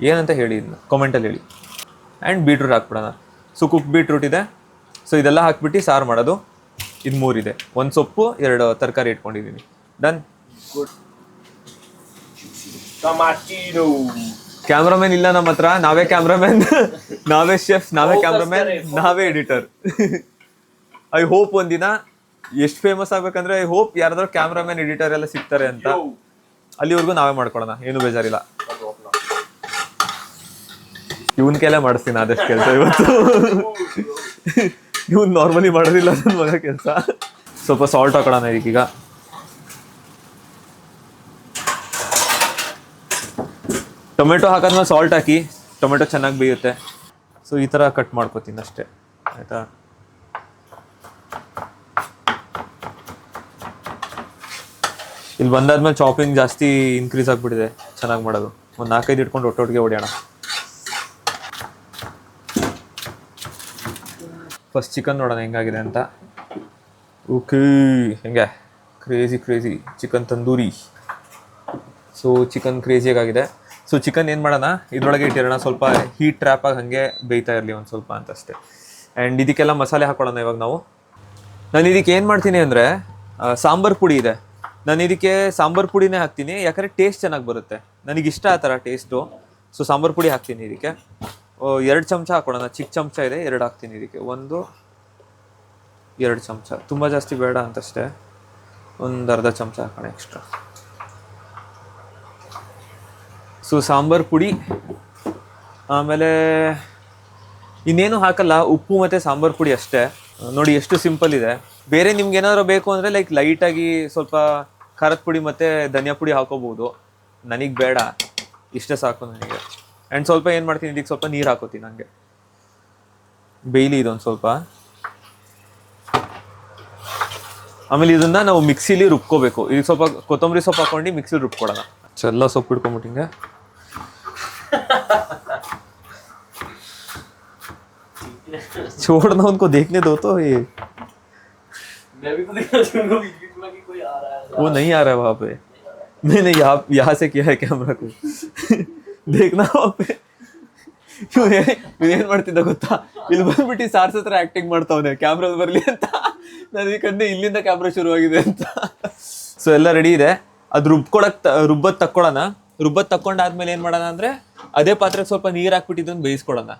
[SPEAKER 1] ಏನಂತ ಹೇಳಿ ಇದನ್ನ ಕಾಮೆಂಟಲ್ಲಿ ಹೇಳಿ. ಆ್ಯಂಡ್ ಬೀಟ್ರೂಟ್ ಹಾಕ್ಬಿಡೋಣ. ಸೊ ಕುಕ್ ಬೀಟ್ರೂಟ್ ಇದೆ. ಸೊ ಇದೆಲ್ಲ ಹಾಕ್ಬಿಟ್ಟು ಸಾರು ಮಾಡೋದು. ಇದು 3 ಇದೆ, 1 ಸೊಪ್ಪು 2 ತರಕಾರಿ ಇಟ್ಕೊಂಡಿದ್ದೀನಿ. ಡನ್.
[SPEAKER 2] Tomatino.
[SPEAKER 1] ಕ್ಯಾಮ್ರಾಮನ್ ಇಲ್ಲ ನಮ್ಮ ಹತ್ರ, ನಾವೇ ಕ್ಯಾಮ್ರಾಮನ್, ನಾವೇ ಶೆಫ್, ನಾವೇ ಕ್ಯಾಮ್ರಾಮನ್, ನಾವೇ ಎಡಿಟರ್. ಐ ಹೋಪ್ ಒಂದಿನ ಎಷ್ಟು ಫೇಮಸ್ ಆಗ್ಬೇಕಂದ್ರೆ, ಐ ಹೋಪ್ ಯಾರಾದ್ರೂ ಕ್ಯಾಮ್ರಾಮನ್ ಎಡಿಟರ್ ಎಲ್ಲ ಸಿಗ್ತಾರೆ ಅಂತ. ಅಲ್ಲಿವರೆಗೂ ನಾವೇ ಮಾಡ್ಕೊಳ್ಳೋಣ, ಏನು ಬೇಜಾರಿಲ್ಲ. ಇವನ್ ಕೆಲ ಮಾಡಿಸ್ತೀನಿ ಆದಷ್ಟು ಕೆಲಸ ಇವತ್ತು. ಇವನ್ ನಾರ್ಮಲಿ ಮಾಡೋದಿಲ್ಲ ನನ್ನ ಮಗ ಕೆಲಸ. ಸ್ವಲ್ಪ ಸಾಲ್ಟ್ ಹಾಕೋಣ ಇದಕ್ಕೀಗ. ಟೊಮೆಟೊ ಹಾಕಿದ್ಮೇಲೆ ಸಾಲ್ಟ್ ಹಾಕಿ, ಟೊಮೆಟೊ ಚೆನ್ನಾಗಿ ಬೇಯುತ್ತೆ. ಸೊ ಈ ಥರ ಕಟ್ ಮಾಡ್ಕೋತೀನಿ ಅಷ್ಟೇ ಆಯಿತಾ. ಇಲ್ಲಿ ಬಂದಾದ್ಮೇಲೆ ಚಾಪಿಂಗ್ ಜಾಸ್ತಿ ಇನ್ಕ್ರೀಸ್ ಆಗಿಬಿಟ್ಟಿದೆ, ಚೆನ್ನಾಗಿ ಮಾಡೋದು. ಒಂದು 4-5 ಇಟ್ಕೊಂಡು ಒಟ್ಟೊಟ್ಟಿಗೆ ಹೊಡೆಯೋಣ. ಫಸ್ಟ್ ಚಿಕನ್ ನೋಡೋಣ ಹೆಂಗಾಗಿದೆ ಅಂತ. ಓಕೆ, ಹೆಂಗೆ crazy chicken tandoori. So chicken ಕ್ರೇಜಿಯಾಗಿದೆ. ಸೊ ಚಿಕನ್ ಏನು ಮಾಡೋಣ, ಇದ್ರೊಳಗೆ ಇಟ್ಟಿರೋಣ, ಸ್ವಲ್ಪ ಹೀಟ್ ಟ್ರ್ಯಾಪ್ ಆಗಿ ಹಾಗೆ ಬೇಯ್ತಾ ಇರಲಿ ಒಂದು ಸ್ವಲ್ಪ ಅಂತಷ್ಟೇ. ಆ್ಯಂಡ್ ಇದಕ್ಕೆಲ್ಲ ಮಸಾಲೆ ಹಾಕೊಳ್ಳೋಣ ಇವಾಗ ನಾವು. ನಾನು ಇದಕ್ಕೆ ಏನು ಮಾಡ್ತೀನಿ ಅಂದರೆ, ಸಾಂಬಾರು ಪುಡಿ ಇದೆ, ನಾನು ಇದಕ್ಕೆ ಸಾಂಬಾರು ಪುಡಿನೇ ಹಾಕ್ತೀನಿ, ಯಾಕಂದರೆ ಟೇಸ್ಟ್ ಚೆನ್ನಾಗಿ ಬರುತ್ತೆ, ನನಗಿಷ್ಟ ಆ ಥರ ಟೇಸ್ಟು. ಸೊ ಸಾಂಬಾರು ಪುಡಿ ಹಾಕ್ತೀನಿ ಇದಕ್ಕೆ. 2 ಚಮಚ ಹಾಕೊಳ್ಳೋಣ, ಚಿಕ್ಕ ಚಮಚ ಇದೆ 2 ಹಾಕ್ತೀನಿ ಇದಕ್ಕೆ. 1-2 ಚಮಚ, ತುಂಬ ಜಾಸ್ತಿ ಬೇಡ ಅಂತಷ್ಟೇ, ಒಂದು ಅರ್ಧ ಚಮಚ ಹಾಕೋಣ ಎಕ್ಸ್ಟ್ರಾ. ಸೊ ಸಾಂಬಾರು ಪುಡಿ, ಆಮೇಲೆ ಇನ್ನೇನು ಹಾಕಲ್ಲ, ಉಪ್ಪು ಮತ್ತು ಸಾಂಬಾರು ಪುಡಿ ಅಷ್ಟೇ. ನೋಡಿ ಎಷ್ಟು ಸಿಂಪಲ್ ಇದೆ. ಬೇರೆ ನಿಮ್ಗೆ ಏನಾದ್ರು ಬೇಕು ಅಂದರೆ ಲೈಕ್ ಲೈಟಾಗಿ ಸ್ವಲ್ಪ ಖಾರದ ಪುಡಿ ಮತ್ತು ಧನಿಯಾ ಪುಡಿ ಹಾಕೋಬೋದು, ನನಗೆ ಬೇಡ, ಇಷ್ಟೇ ಸಾಕು ನನಗೆ. ಆ್ಯಂಡ್ ಸ್ವಲ್ಪ ಏನು ಮಾಡ್ತೀನಿ, ಇದಕ್ಕೆ ಸ್ವಲ್ಪ ನೀರು ಹಾಕೋತೀನಿ ನನಗೆ, ಬೇಯ್ಲಿ ಇದೊಂದು ಸ್ವಲ್ಪ. ಆಮೇಲೆ ಇದನ್ನ ನಾವು ಮಿಕ್ಸಿಲಿ ರುಬ್ಕೋಬೇಕು. ಇದಕ್ಕೆ ಸ್ವಲ್ಪ ಕೊತ್ತಂಬರಿ ಸೊಪ್ಪು ಹಾಕೊಂಡು ಮಿಕ್ಸಿಲಿ ರುಬ್ಕೊಡೋಣ. ಎಲ್ಲ ಸೊಪ್ಪು ಇಟ್ಕೊಂಬಿಟ್ಟು ಹಿಂಗೆ छोड़ना उनको, देखने दो तो ये
[SPEAKER 2] मैं भी तो देख रहा हूँ बीच में कि कोई आ रहा है.
[SPEAKER 1] वो नहीं आ रहा है वहाँ पे, मैंने यहाँ से किया है कैमरा को. देखना वहाँ पे ಏನ್ ಮಾಡ್ತಿದ್ದ ಗೊತ್ತಾ, ಇಲ್ಲಿ ಬಂದ್ಬಿಟ್ಟು ಸಾರ್ಸ್ ಹತ್ರ ಆಕ್ಟಿಂಗ್ ಮಾಡ್ತಾವನೆ ಕ್ಯಾಮ್ರಾ ಬರ್ಲಿ ಅಂತ. ನನಗೆ ಕಂಡೆ ಇಲ್ಲಿಂದ ಕ್ಯಾಮ್ರಾ ಶುರುವಾಗಿದೆ ಅಂತ. ಸೊ ಎಲ್ಲ ರೆಡಿ ಇದೆ. ಅದು ರುಬ್ಬತ್ ತಕ್ಕೊಂಡಾದ್ಮೇಲೆ ಏನ್ ಮಾಡೋಣ ಅಂದ್ರೆ, ಅದೇ ಪಾತ್ರೆಗೆ ಸ್ವಲ್ಪ ನೀರ್ ಹಾಕ್ಬಿಟ್ಟು ಇದನ್ನ ಬೇಯಿಸ್ಕೊಡೋಣ.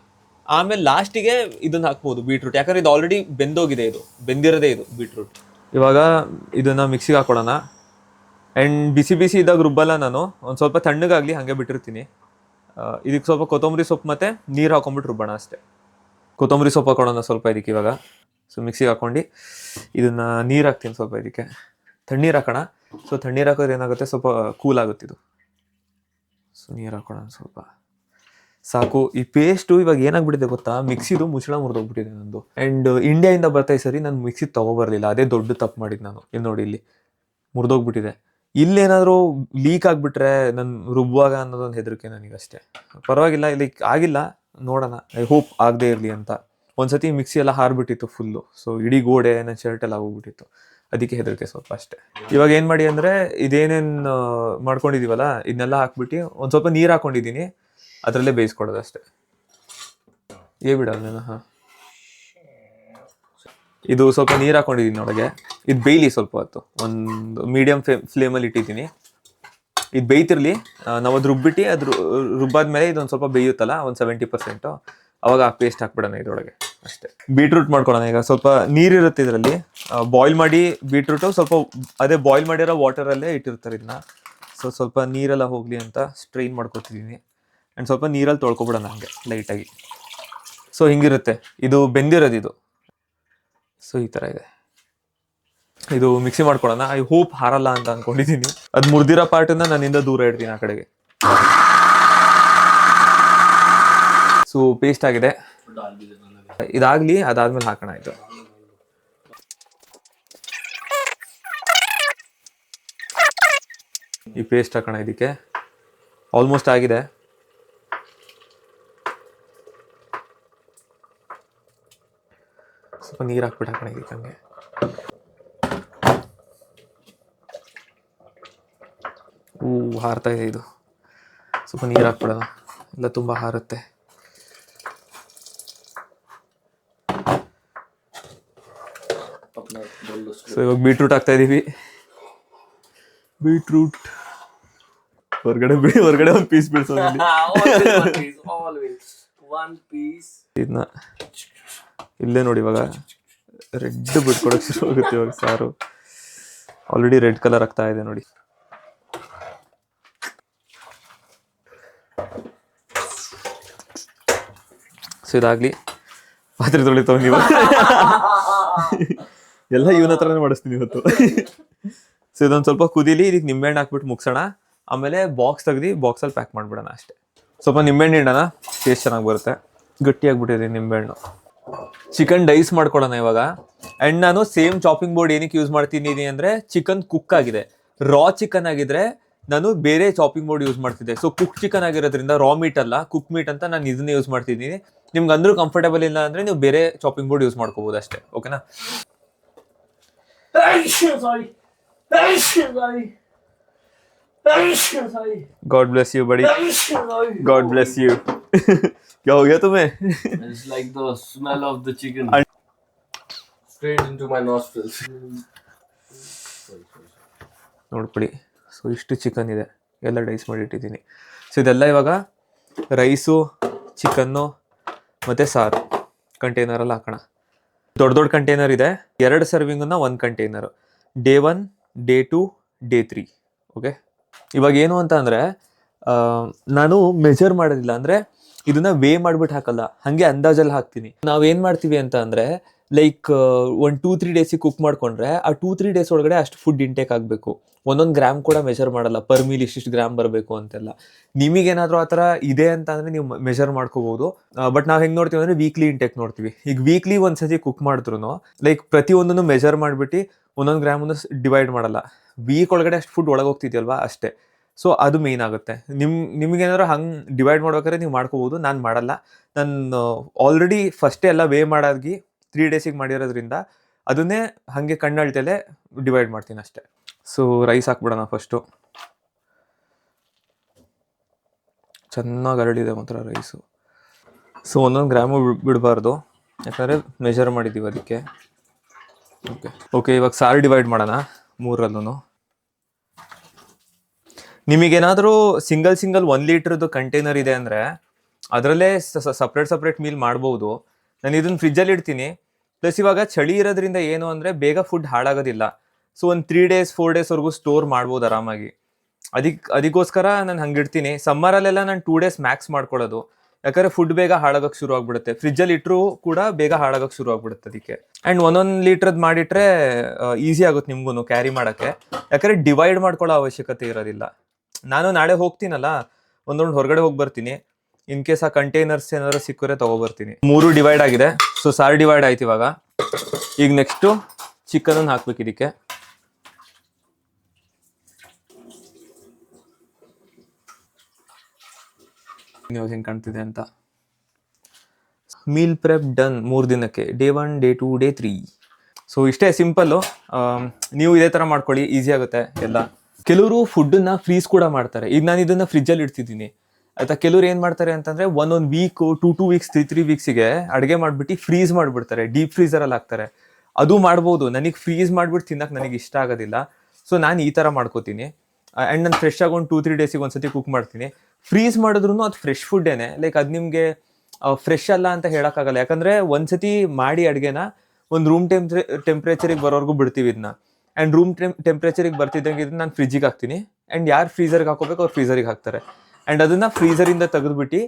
[SPEAKER 1] ಆಮೇಲೆ ಲಾಸ್ಟಿಗೆ ಇದನ್ನ ಹಾಕ್ಬೋದು, ಬೀಟ್ರೂಟ್, ಯಾಕಂದ್ರೆ ಇದು ಆಲ್ರೆಡಿ ಬೆಂದೋಗಿದೆ, ಇದು ಬೆಂದಿರೋದೇ ಇದು ಬೀಟ್ರೂಟ್. ಇವಾಗ ಇದನ್ನ ಮಿಕ್ಸಿಗೆ ಹಾಕೊಳ್ಳೋಣ. ಆ್ಯಂಡ್ ಬಿಸಿ ಇದ್ದಾಗ ರುಬ್ಬಲ್ಲ ನಾನು, ಒಂದು ಸ್ವಲ್ಪ ತಣ್ಣಗಾಗಲಿ ಹಾಗೆ ಬಿಟ್ಟಿರ್ತೀನಿ. ಇದಕ್ಕೆ ಸ್ವಲ್ಪ ಕೊತ್ತಂಬರಿ ಸೊಪ್ಪು ಮತ್ತು ನೀರು ಹಾಕೊಂಡ್ಬಿಟ್ಟು ರುಬ್ಬೋಣ ಅಷ್ಟೇ. ಕೊತ್ತಂಬರಿ ಸೊಪ್ಪು ಹಾಕೊಳ್ಳೋಣ ಸ್ವಲ್ಪ ಇದಕ್ಕೆ ಇವಾಗ. ಸೊ ಮಿಕ್ಸಿಗೆ ಹಾಕ್ಕೊಂಡು ಇದನ್ನು ನೀರು ಹಾಕ್ತೀನಿ ಸ್ವಲ್ಪ, ಇದಕ್ಕೆ ತಣ್ಣೀರು ಹಾಕೋಣ. ಸೊ ತಣ್ಣೀರು ಹಾಕೋದ್ರೆ ಏನಾಗುತ್ತೆ, ಸ್ವಲ್ಪ ಕೂಲ್ ಆಗುತ್ತೆ ಇದು. ಸೊ ನೀರು ಹಾಕೋಣ ಸ್ವಲ್ಪ ಸಾಕು. ಈ ಪೇಸ್ಟು ಇವಾಗ ಏನಾಗ್ಬಿಟ್ಟಿದೆ ಗೊತ್ತಾ, ಮಿಕ್ಸಿದು ಮುಚ್ಚಳ ಮುರಿದೋಗ್ಬಿಟ್ಟಿದೆ ನಂದು. ಆ್ಯಂಡ್ ಇಂಡಿಯಾಯಿಂದ ಬರ್ತಾ ಸರಿ ನಾನು ಮಿಕ್ಸಿ ತೊಗೊಬರಲಿಲ್ಲ, ಅದೇ ದೊಡ್ಡ ತಪ್ಪು ಮಾಡಿದ್ದು ನಾನು. ಇಲ್ಲಿ ನೋಡಿ, ಇಲ್ಲಿ ಮುರಿದೋಗ್ಬಿಟ್ಟಿದೆ. ಇಲ್ಲೇನಾದರೂ ಲೀಕ್ ಆಗಿಬಿಟ್ರೆ ನಾನು ರುಬ್ಬುವಾಗ ಅನ್ನೋದೊಂದು ಹೆದರಿಕೆ ನನಗಷ್ಟೇ. ಪರವಾಗಿಲ್ಲ, ಇಲ್ಲಿ ಆಗಿಲ್ಲ, ನೋಡೋಣ, ಐ ಹೋಪ್ ಆಗದೆ ಇರಲಿ ಅಂತ. ಒಂದ್ಸತಿ ಮಿಕ್ಸಿ ಎಲ್ಲ ಹಾರ್ಬಿಟ್ಟಿತ್ತು ಫುಲ್ಲು. ಸೊ ಇಡೀ ಗೋಡೆ, ನನ್ನ ಶರ್ಟ್ ಎಲ್ಲ ಹೋಗ್ಬಿಟ್ಟಿತ್ತು, ಅದಕ್ಕೆ ಹೆದರಿಕೆ ಸ್ವಲ್ಪ ಅಷ್ಟೇ. ಇವಾಗ ಏನು ಮಾಡಿ ಅಂದರೆ, ಇದೇನೇನು ಮಾಡ್ಕೊಂಡಿದ್ದೀವಲ್ಲ ಇದನ್ನೆಲ್ಲ ಹಾಕ್ಬಿಟ್ಟು ಒಂದು ಸ್ವಲ್ಪ ನೀರು ಹಾಕ್ಕೊಂಡಿದ್ದೀನಿ, ಅದರಲ್ಲೇ ಬೇಯಿಸ್ಕೊಡೋದು ಅಷ್ಟೇ. ಬಿಡೋದು ನಾನು. ಹಾಂ, ಇದು ಸ್ವಲ್ಪ ನೀರು ಹಾಕೊಂಡಿದ್ದೀನಿ ಒಳಗೆ. ಇದು ಬೇಯಲಿ ಸ್ವಲ್ಪ ಹೊತ್ತು, ಒಂದು ಮೀಡಿಯಮ್ ಫ್ಲೇಮಲ್ಲಿ ಇಟ್ಟಿದ್ದೀನಿ. ಇದು ಬೇಯ್ತಿರ್ಲಿ. ನಾವು ಅದು ರುಬ್ಬಿಟ್ಟು ಅದು ರುಬ್ಬಾದ್ಮೇಲೆ ಇದೊಂದು ಸ್ವಲ್ಪ ಬೇಯುತ್ತಲ್ಲ, ಒಂದು 70%, ಅವಾಗ ಆ ಪೇಸ್ಟ್ ಹಾಕ್ಬಿಡೋಣ ಇದರೊಳಗೆ ಅಷ್ಟೇ. ಬೀಟ್ರೂಟ್ ಮಾಡ್ಕೊಳ್ಳೋಣ. ಈಗ ಸ್ವಲ್ಪ ನೀರಿರುತ್ತೆ ಇದರಲ್ಲಿ, ಬಾಯ್ಲ್ ಮಾಡಿ ಬೀಟ್ರೂಟು ಸ್ವಲ್ಪ ಅದೇ ಬಾಯ್ಲ್ ಮಾಡಿರೋ ವಾಟರಲ್ಲೇ ಇಟ್ಟಿರ್ತಾರೆ ಇದನ್ನ. ಸೊ ಸ್ವಲ್ಪ ನೀರೆಲ್ಲ ಹೋಗಲಿ ಅಂತ ಸ್ಟ್ರೈನ್ ಮಾಡ್ಕೊತಿದ್ದೀನಿ. ಆ್ಯಂಡ್ ಸ್ವಲ್ಪ ನೀರಲ್ಲಿ ತೊಳ್ಕೊಬಿಡೋಣ ಹಂಗೆ ಲೈಟಾಗಿ. ಸೊ ಹಿಂಗಿರುತ್ತೆ, ಇದು ಬೆಂದಿರೋದು ಇದು. ಸೊ ಈ ಥರ ಇದೆ. ಇದು ಮಿಕ್ಸಿ ಮಾಡ್ಕೊಳ್ಳೋಣ. ಐ ಹೋಪ್ ಹಾರಲ್ಲ ಅಂತ ಅಂದ್ಕೊಂಡಿದ್ದೀನಿ. ಅದು ಮುರಿದಿರೋ ಪಾರ್ಟನ್ನ ನನ್ನಿಂದ ದೂರ ಇಡ್ತೀನಿ ಆ ಕಡೆಗೆ. ಸೊ ಪೇಸ್ಟ್ ಆಗಿದೆ, ಇದಾಗಲಿ, ಅದಾದ್ಮೇಲೆ ಹಾಕೋಣ. ಆಯಿತು, ಈ ಪೇಸ್ಟ್ ಹಾಕೋಣ ಇದಕ್ಕೆ. ಆಲ್ಮೋಸ್ಟ್ ಆಗಿದೆ. ಸ್ವಲ್ಪ ನೀರು ಹಾಕ್ಬಿಟ್ಟು ಹಾಕೋಣ ಇದಕ್ಕೆ ಹಂಗೆ. ಹಾರ್ತಾ ಇದೆ ಇದು. ಸ್ವಲ್ಪ ನೀರು ಹಾಕ್ಬಿಡೋಣ, ಎಲ್ಲ ತುಂಬ ಹಾರುತ್ತೆ. ಸೊ ಇವಾಗ ಬೀಟ್ರೂಟ್ ಹಾಕ್ತಾ ಇದೀವಿ. ಬೀಟ್ರೂಟ್ ಹೊರಗಡೆ ಒಂದು ಪೀಸ್ ಬಿಡಿಸೋದು. ಇದನ್ನ ಇಲ್ಲೇ ನೋಡಿ, ಇವಾಗ ರೆಡ್ ಬಿಟ್ಕೊಡಕ್ಕೆ ಶುರು ಆಗುತ್ತೆ. ಇವಾಗ ಸಾರು ಆಲ್ರೆಡಿ ರೆಡ್ ಕಲರ್ ಆಗ್ತಾ ಇದೆ ನೋಡಿ. ಸೊ ಇದಾಗ್ಲಿ, ಪಾತ್ರೆ ತೊಳಿತಾವ ನೀವು ಎಲ್ಲ ಇವನ ಹತ್ರನೇ ಮಾಡಿಸ್ತೀನಿ ಇವತ್ತು. ಸೊ ಇದೊಂದು ಸ್ವಲ್ಪ ಕುದೀಲಿ, ಇದಕ್ಕೆ ನಿಂಬೆಹಣ್ಣು ಹಾಕ್ಬಿಟ್ಟು ಮುಗ್ಸೋಣ. ಆಮೇಲೆ ಬಾಕ್ಸ್ ತೆಗ್ದು ಬಾಕ್ಸಲ್ಲಿ ಪ್ಯಾಕ್ ಮಾಡಿಬಿಡೋಣ ಅಷ್ಟೇ. ಸ್ವಲ್ಪ ನಿಂಬೆಹಣ್ಣು ಇಡೋಣ, ಟೇಸ್ಟ್ ಚೆನ್ನಾಗಿ ಬರುತ್ತೆ. ಗಟ್ಟಿಯಾಗ್ಬಿಟ್ಟಿದೆ ನಿಂಬೆಹಣ್ಣು. ಚಿಕನ್ ಡೈಸ್ ಮಾಡ್ಕೊಳ್ಳೋಣ ಇವಾಗ. ಆ್ಯಂಡ್ ನಾನು ಸೇಮ್ ಚಾಪಿಂಗ್ ಬೋರ್ಡ್ ಏನಕ್ಕೆ ಯೂಸ್ ಮಾಡ್ತಿದ್ದೀನಿ ಅಂದರೆ, ಚಿಕನ್ ಕುಕ್ ಆಗಿದೆ. ರಾ ಚಿಕನ್ ಆಗಿದ್ರೆ ನಾನು ಬೇರೆ ಚಾಪಿಂಗ್ ಬೋರ್ಡ್ ಯೂಸ್ ಮಾಡ್ತಿದ್ದೆ. ಸೊ ಕುಕ್ ಚಿಕನ್ ಆಗಿರೋದ್ರಿಂದ, ರಾ ಮೀಟ್ ಅಲ್ಲ ಕುಕ್ ಮೀಟ್ ಅಂತ ನಾನು ಇದನ್ನೇ ಯೂಸ್ ಮಾಡ್ತಿದ್ದೀನಿ. ನಿಮ್ಗೆ ಅಂದ್ರೂ ಕಂಫರ್ಟೇಬಲ್ ಇಲ್ಲ ಅಂದ್ರೆ ನೀವು ಬೇರೆ ಚಾಪಿಂಗ್ ಬೋರ್ಡ್ ಯೂಸ್ ಮಾಡ್ಕೋಬಹುದು ಅಷ್ಟೇ. ಓಕೆನಾ?
[SPEAKER 2] Sorry. Sorry. Sorry.
[SPEAKER 1] God bless you, buddy.
[SPEAKER 2] Sorry.
[SPEAKER 1] God bless you. क्या हो गया तुम्हें?
[SPEAKER 2] It's like the smell of the chicken. Straight into my nostrils.
[SPEAKER 1] ನೋಡ್ಬಿಡಿ. ಸೊ ಇಷ್ಟು ಚಿಕನ್ ಇದೆ, ಎಲ್ಲ ಡೈಸ್ ಮಾಡಿ ಇಟ್ಟಿದ್ದೀನಿ. ಸೊ ಇದೆಲ್ಲ ಇವಾಗ ರೈಸು, ಚಿಕನ್ನು ಮತ್ತು ಸಾರು ಕಂಟೈನರಲ್ಲಿ ಹಾಕೋಣ. ದೊಡ್ಡ ದೊಡ್ಡ ಕಂಟೈನರ್ ಇದೆ, 2 ಸರ್ವಿಂಗನ್ನ 1 container. Day 1, day 2, day 3. Okay, ಇವಾಗ ಏನು ಅಂತ ಅಂದರೆ ನಾನು ಮೆಜರ್ ಮಾಡೋದಿಲ್ಲ, ಅಂದರೆ ಇದನ್ನ ವೇ ಮಾಡ್ಬಿಟ್ಟು ಹಾಕಲ್ಲ, ಹಾಗೆ ಅಂದಾಜಲ್ಲಿ ಹಾಕ್ತೀನಿ. ನಾವೇನು ಮಾಡ್ತೀವಿ ಅಂತ ಅಂದರೆ ಲೈಕ್ ಒಂದು 2-3 ಡೇಸಿಗೆ ಕುಕ್ ಮಾಡ್ಕೊಂಡ್ರೆ ಆ 2-3 ಡೇಸ್ ಒಳಗಡೆ ಅಷ್ಟು ಫುಡ್ ಇಂಟೇಕ್ ಆಗಬೇಕು. ಒಂದೊಂದು ಗ್ರಾಮ್ ಕೂಡ ಮೆಜರ್ ಮಾಡಲ್ಲ, ಪರ್ ಮೀಲ್ ಇಷ್ಟಿಷ್ಟು ಗ್ರಾಮ್ ಬರಬೇಕು ಅಂತೆಲ್ಲ. ನಿಮಗೇನಾದರೂ ಆ ಥರ ಇದೆ ಅಂತ ಅಂದರೆ ನೀವು ಮೆಜರ್ ಮಾಡ್ಕೋಬೋದು. ಬಟ್ ನಾವು ಹೆಂಗೆ ನೋಡ್ತೀವಿ ಅಂದರೆ ವೀಕ್ಲಿ ಇಂಟೇಕ್ ನೋಡ್ತೀವಿ. ಈಗ ವೀಕ್ಲಿ ಒಂದ್ಸತಿ ಕುಕ್ ಮಾಡಿದ್ರು ಲೈಕ್ ಪ್ರತಿಯೊಂದನ್ನು ಮೆಜರ್ ಮಾಡಿಬಿಟ್ಟು ಒಂದೊಂದು ಗ್ರಾಮನ್ನು ಡಿವೈಡ್ ಮಾಡಲ್ಲ. ವೀಕ್ ಒಳಗಡೆ ಅಷ್ಟು ಫುಡ್ ಒಳಗೆ ಹೋಗ್ತಿದೆಯಲ್ವಾ ಅಷ್ಟೇ. ಸೊ ಅದು ಮೇಯ್ನ್ ಆಗುತ್ತೆ. ನಿಮಗೇನಾದ್ರು ಹಂಗೆ ಡಿವೈಡ್ ಮಾಡ್ಬೇಕಾದ್ರೆ ನೀವು ಮಾಡ್ಕೋಬೋದು, ನಾನು ಮಾಡಲ್ಲ. ನಾನು ಆಲ್ರೆಡಿ ಫಸ್ಟೇ ಎಲ್ಲ ವೇ ಮಾಡಾಗಿ 3 ಡೇಸಿಗೆ ಮಾಡಿರೋದ್ರಿಂದ ಅದನ್ನೇ ಹಾಗೆ ಕಣ್ಣಳ್ತೇಲೆ ಡಿವೈಡ್ ಮಾಡ್ತೀನಿ ಅಷ್ಟೇ. ಸೊ ರೈಸ್ ಹಾಕ್ಬಿಡೋಣ ಫಸ್ಟು. ಚೆನ್ನಾಗಿ ಹರಡಿದೆ ಮಾತ್ರ ರೈಸು. ಸೊ 1 ಗ್ರಾಮು ಬಿಡಬಾರ್ದು, ಯಾಕಂದರೆ ಮೆಜರ್ ಮಾಡಿದ್ದೀವಿ ಅದಕ್ಕೆ. ಓಕೆ, ಇವಾಗ ಸಾರು ಡಿವೈಡ್ ಮಾಡೋಣ 3ರಲ್ಲೂ. ನಿಮಗೇನಾದರೂ ಸಿಂಗಲ್ 1 ಲೀಟ್ರದ್ದು ಕಂಟೈನರ್ ಇದೆ ಅಂದರೆ ಅದರಲ್ಲೇ ಸಪ್ರೇಟ್ ಮೀಲ್ ಮಾಡ್ಬೋದು. ನಾನು ಇದನ್ನು ಫ್ರಿಜ್ಜಲ್ಲಿ ಇಡ್ತೀನಿ. ಪ್ಲಸ್ ಇವಾಗ ಚಳಿ ಇರೋದ್ರಿಂದ ಏನು ಅಂದರೆ ಬೇಗ ಫುಡ್ ಹಾಳಾಗೋದಿಲ್ಲ. ಸೊ ಒಂದು 3 ಡೇಸ್ 4 ಡೇಸ್ವರೆಗೂ ಸ್ಟೋರ್ ಮಾಡ್ಬೋದು ಆರಾಮಾಗಿ. ಅದಕ್ಕೋಸ್ಕರ ನಾನು ಹಂಗೆ ಇಡ್ತೀನಿ. ಸಮ್ಮರಲ್ಲೆಲ್ಲ ನಾನು 2 ಡೇಸ್ ಮ್ಯಾಕ್ಸ್ ಮಾಡ್ಕೊಳ್ಳೋದು, ಯಾಕಂದರೆ ಫುಡ್ ಬೇಗ ಹಾಳಾಗೋಕ್ಕೆ ಶುರು ಆಗ್ಬಿಡುತ್ತೆ. ಫ್ರಿಜ್ಜಲ್ಲಿ ಇಟ್ಟರು ಕೂಡ ಬೇಗ ಹಾಳಾಗೋಕ್ಕೆ ಶುರು ಆಗ್ಬಿಡುತ್ತೆ ಅದಕ್ಕೆ. ಆ್ಯಂಡ್ 1 ಲೀಟ್ರದ್ದು ಮಾಡಿಟ್ರೆ ಈಸಿ ಆಗುತ್ತೆ ನಿಮ್ಗೂ ಕ್ಯಾರಿ ಮಾಡೋಕ್ಕೆ, ಯಾಕಂದರೆ ಡಿವೈಡ್ ಮಾಡ್ಕೊಳ್ಳೋ ಅವಶ್ಯಕತೆ ಇರೋದಿಲ್ಲ. ನಾನು ನಾಳೆ ಹೋಗ್ತೀನಲ್ಲ, ಒಂದು ಹೊರಗಡೆ ಹೋಗಿ ಬರ್ತೀನಿ. ಇನ್ ಕೇಸ್ ಆ ಕಂಟೈನರ್ಸ್ ಏನಾದ್ರು ಸಿಕ್ಕರೆ ತಗೊಬರ್ತೀನಿ. 3 ಡಿವೈಡ್ ಆಗಿದೆ. ಸೊ ಸಾರು ಡಿವೈಡ್ ಆಯ್ತು ಇವಾಗ. ಈಗ ನೆಕ್ಸ್ಟು ಚಿಕನನ್ನು ಹಾಕ್ಬೇಕು ಇದಕ್ಕೆ. ನೀವು ಹೆಂಗೆ ಕಾಣ್ತಿದೆ ಅಂತ. ಮೀಲ್ ಪ್ರೆಪ್ ಡನ್ 3 ದಿನಕ್ಕೆ. Day 1, day 2, day 3. ಸೊ ಇಷ್ಟೇ ಸಿಂಪಲ್ಲು. ನೀವು ಇದೇ ಥರ ಮಾಡ್ಕೊಳ್ಳಿ, ಈಸಿ ಆಗುತ್ತೆ ಎಲ್ಲ. ಕೆಲವರು ಫುಡ್ಡನ್ನ ಫ್ರೀಸ್ ಕೂಡ ಮಾಡ್ತಾರೆ. ಈಗ ನಾನು ಇದನ್ನು ಫ್ರಿಜ್ಜಲ್ಲಿ ಇಡ್ತಿದ್ದೀನಿ ಆಯ್ತಾ. ಕೆಲವ್ರು ಏನು ಮಾಡ್ತಾರೆ ಅಂತಂದರೆ ಒಂದೊಂದು ವೀಕು 2 ವೀಕ್ಸ್ 3 ವೀಕ್ಸಿಗೆ ಅಡುಗೆ ಮಾಡಿಬಿಟ್ಟು ಫ್ರೀಸ್ ಮಾಡಿಬಿಡ್ತಾರೆ, ಡೀಪ್ ಫ್ರೀಸರಲ್ಲಿ ಹಾಕ್ತಾರೆ. ಅದು ಮಾಡ್ಬೋದು. ನನಗೆ ಫ್ರೀಸ್ ಮಾಡಿಬಿಟ್ಟು ತಿನ್ನಕ್ಕೆ ನನಗೆ ಇಷ್ಟ ಆಗೋದಿಲ್ಲ. ಸೊ ನಾನು ಈ ಥರ ಮಾಡ್ಕೋತೀನಿ. ಆ್ಯಂಡ್ ನಾನು ಫ್ರೆಶ್ ಆಗಿ ಒಂದು 2-3 ಡೇಸಿಗೆ ಒಂದ್ಸತಿ ಕುಕ್ ಮಾಡ್ತೀನಿ. ಫ್ರೀಸ್ ಮಾಡಿದ್ರು ಅದು ಫ್ರೆಶ್ ಫುಡ್ಡೇನೆ. ಲೈಕ್ ಅದು ನಿಮಗೆ ಫ್ರೆಶ್ ಅಲ್ಲ ಅಂತ ಹೇಳೋಕ್ಕಾಗಲ್ಲ, ಯಾಕಂದರೆ ಒಂದ್ಸತಿ ಮಾಡಿ ಅಡುಗೆನ ಒಂದು ರೂಮ್ ಟೆಂಪ್ರೇಚರಿಗೆ ಬರೋವರೆಗೂ ಬಿಡ್ತೀವಿ ಇದನ್ನ. ಆ್ಯಂಡ್ ರೂಮ್ ಟೆಂಪ್ರೇಚರಿಗೆ ಬರ್ತಿದ್ದಂಗೆ ಇದನ್ನ ನಾನು ಫ್ರಿಜ್ಜಿಗೆ ಹಾಕ್ತೀನಿ. ಆ್ಯಂಡ್ ಯಾರು ಫ್ರೀಸರ್ಗೆ ಹಾಕೋಬೇಕು ಅವ್ರು ಫ್ರೀಸರಿಗೆ ಹಾಕ್ತಾರೆ. ಆ್ಯಂಡ್ ಅದನ್ನು ಫ್ರೀಸರಿಂದ ತೆಗೆದುಬಿಟ್ಟು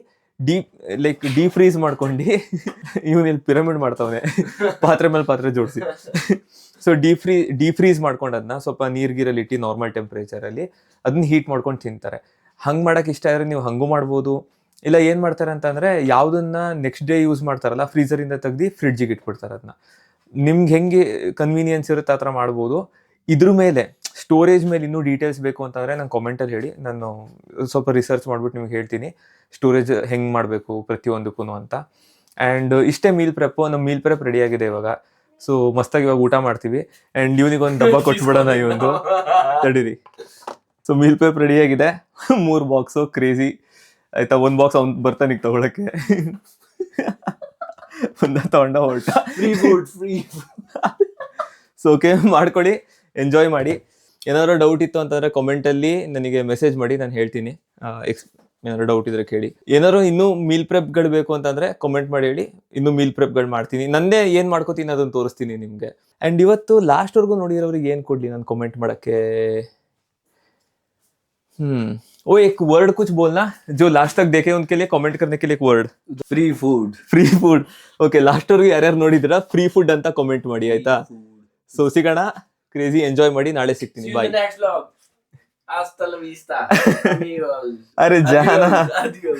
[SPEAKER 1] ಡೀಪ್ ಫ್ರೀಸ್ ಮಾಡ್ಕೊಂಡು ಇವನು ಇಲ್ಲಿ ಪಿರಮಿಡ್ ಮಾಡ್ತಾವನೆ ಪಾತ್ರೆ ಮೇಲೆ ಪಾತ್ರೆ ಜೋಡಿಸಿ. ಸೊ ಡೀಪ್ ಫ್ರೀಸ್ ಮಾಡ್ಕೊಂಡು ಅದನ್ನ ಸ್ವಲ್ಪ ನೀರ್ಗಿರಲ್ಲಿ ಇಟ್ಟು ನಾರ್ಮಲ್ ಟೆಂಪ್ರೇಚರಲ್ಲಿ ಅದನ್ನ ಹೀಟ್ ಮಾಡ್ಕೊಂಡು ತಿಂತಾರೆ. ಹಂಗೆ ಮಾಡೋಕೆ ಇಷ್ಟ ಆದರೆ ನೀವು ಹಂಗೂ ಮಾಡ್ಬೋದು. ಇಲ್ಲ ಏನು ಮಾಡ್ತಾರೆ ಅಂತಂದರೆ ಯಾವುದನ್ನ ನೆಕ್ಸ್ಟ್ ಡೇ ಯೂಸ್ ಮಾಡ್ತಾರಲ್ಲ ಫ್ರೀಸರಿಂದ ತೆಗ್ದು ಫ್ರಿಡ್ಜಿಗೆ ಇಟ್ಬಿಡ್ತಾರೆ. ಅದನ್ನ ನಿಮ್ಗೆ ಹೆಂಗೆ ಕನ್ವೀನಿಯನ್ಸ್ ಇರುತ್ತೆ ಆ ಥರ ಮಾಡ್ಬೋದು. ಇದ್ರ ಮೇಲೆ ಸ್ಟೋರೇಜ್ ಮೇಲೆ ಇನ್ನೂ ಡೀಟೇಲ್ಸ್ ಬೇಕು ಅಂತಂದರೆ ನಾನು ಕಾಮೆಂಟಲ್ಲಿ ಹೇಳಿ, ನಾನು ಸ್ವಲ್ಪ ರಿಸರ್ಚ್ ಮಾಡಿಬಿಟ್ಟು ನಿಮ್ಗೆ ಹೇಳ್ತೀನಿ ಸ್ಟೋರೇಜ್ ಹೆಂಗೆ ಮಾಡಬೇಕು ಪ್ರತಿಯೊಂದಕ್ಕೂ ಅಂತ. ಆ್ಯಂಡ್ ಇಷ್ಟೇ ಮೀಲ್ ಪ್ರೆಪ್ಪು. ನಮ್ಮ ಮೀಲ್ ಪ್ರೆಪ್ ರೆಡಿಯಾಗಿದೆ ಇವಾಗ. ಸೊ ಮಸ್ತಾಗಿ ಇವಾಗ ಊಟ ಮಾಡ್ತೀವಿ. ಆ್ಯಂಡ್ ಇವನಿಗೆ ಒಂದು ಡಬ್ಬ ಕೊಟ್ಬಿಡೋಣ ಇವೊಂದು ತಡೀರಿ. ಸೊ ಮೀಲ್ ಪ್ರೆಪ್ ರೆಡಿಯಾಗಿದೆ. 3 ಬಾಕ್ಸು ಕ್ರೇಜಿ ಆಯಿತಾ. 1 ಬಾಕ್ಸ್ ಅವ್ನು ಬರ್ತಾನೆ ತೊಗೊಳಕ್ಕೆ. ಒಂದ ತೊಗೊಂಡ ಹೊರಟ.
[SPEAKER 2] ಫ್ರೀ.
[SPEAKER 1] ಸೊ ಓಕೆ, ಮಾಡ್ಕೊಳ್ಳಿ, ಎಂಜಾಯ್ ಮಾಡಿ. ಏನಾದರೂ ಡೌಟ್ ಇತ್ತು ಅಂತಂದರೆ ಕಾಮೆಂಟಲ್ಲಿ ನನಗೆ ಮೆಸೇಜ್ ಮಾಡಿ, ನಾನು ಹೇಳ್ತೀನಿ. ಏನಾದ್ರು ಡೌಟ್ ಇದ್ರೆ ಕೇಳಿ. ಏನಾದ್ರು ಇನ್ನೂ ಮೀಲ್ ಪ್ರೆಪ್ಗಳು ಬೇಕು ಅಂತಂದರೆ ಕಾಮೆಂಟ್ ಮಾಡಿ ಹೇಳಿ, ಇನ್ನೂ ಮೀಲ್ ಪ್ರೆಪ್ಗಳು ಮಾಡ್ತೀನಿ. ನಂದೇ ಏನು ಮಾಡ್ಕೋತೀನಿ ಅದನ್ನು ತೋರಿಸ್ತೀನಿ ನಿಮಗೆ. ಆ್ಯಂಡ್ ಇವತ್ತು ಲಾಸ್ಟ್ವರೆಗೂ ನೋಡಿರೋರಿಗೆ ಏನು ಕೊಡಲಿ ನಾನು ಕಾಮೆಂಟ್ ಮಾಡೋಕ್ಕೆ. ओ एक वर्ड कुछ बोलना जो लास्ट तक देखे उनके लिए, कमेंट करने के लिए एक word.
[SPEAKER 2] Free food.
[SPEAKER 1] Okay, last ವರೆಗೂ ಯಾರ್ಯಾರು ನೋಡಿದಿರಾ ಫ್ರೀ ಫುಡ್ ಅಂತ ಕಾಮೆಂಟ್ ಮಾಡಿ ಆಯ್ತಾ. ಸೊ ಸಿಗೋಣ, ಕ್ರೇಜಿ ಎಂಜಾಯ್ ಮಾಡಿ, ನಾಳೆ ಸಿಗ್ತೀನಿ. ಬಾಯ್.
[SPEAKER 2] Hasta la vista, amigos.
[SPEAKER 1] ಅರೆ ಜಾನ
[SPEAKER 2] Adiós.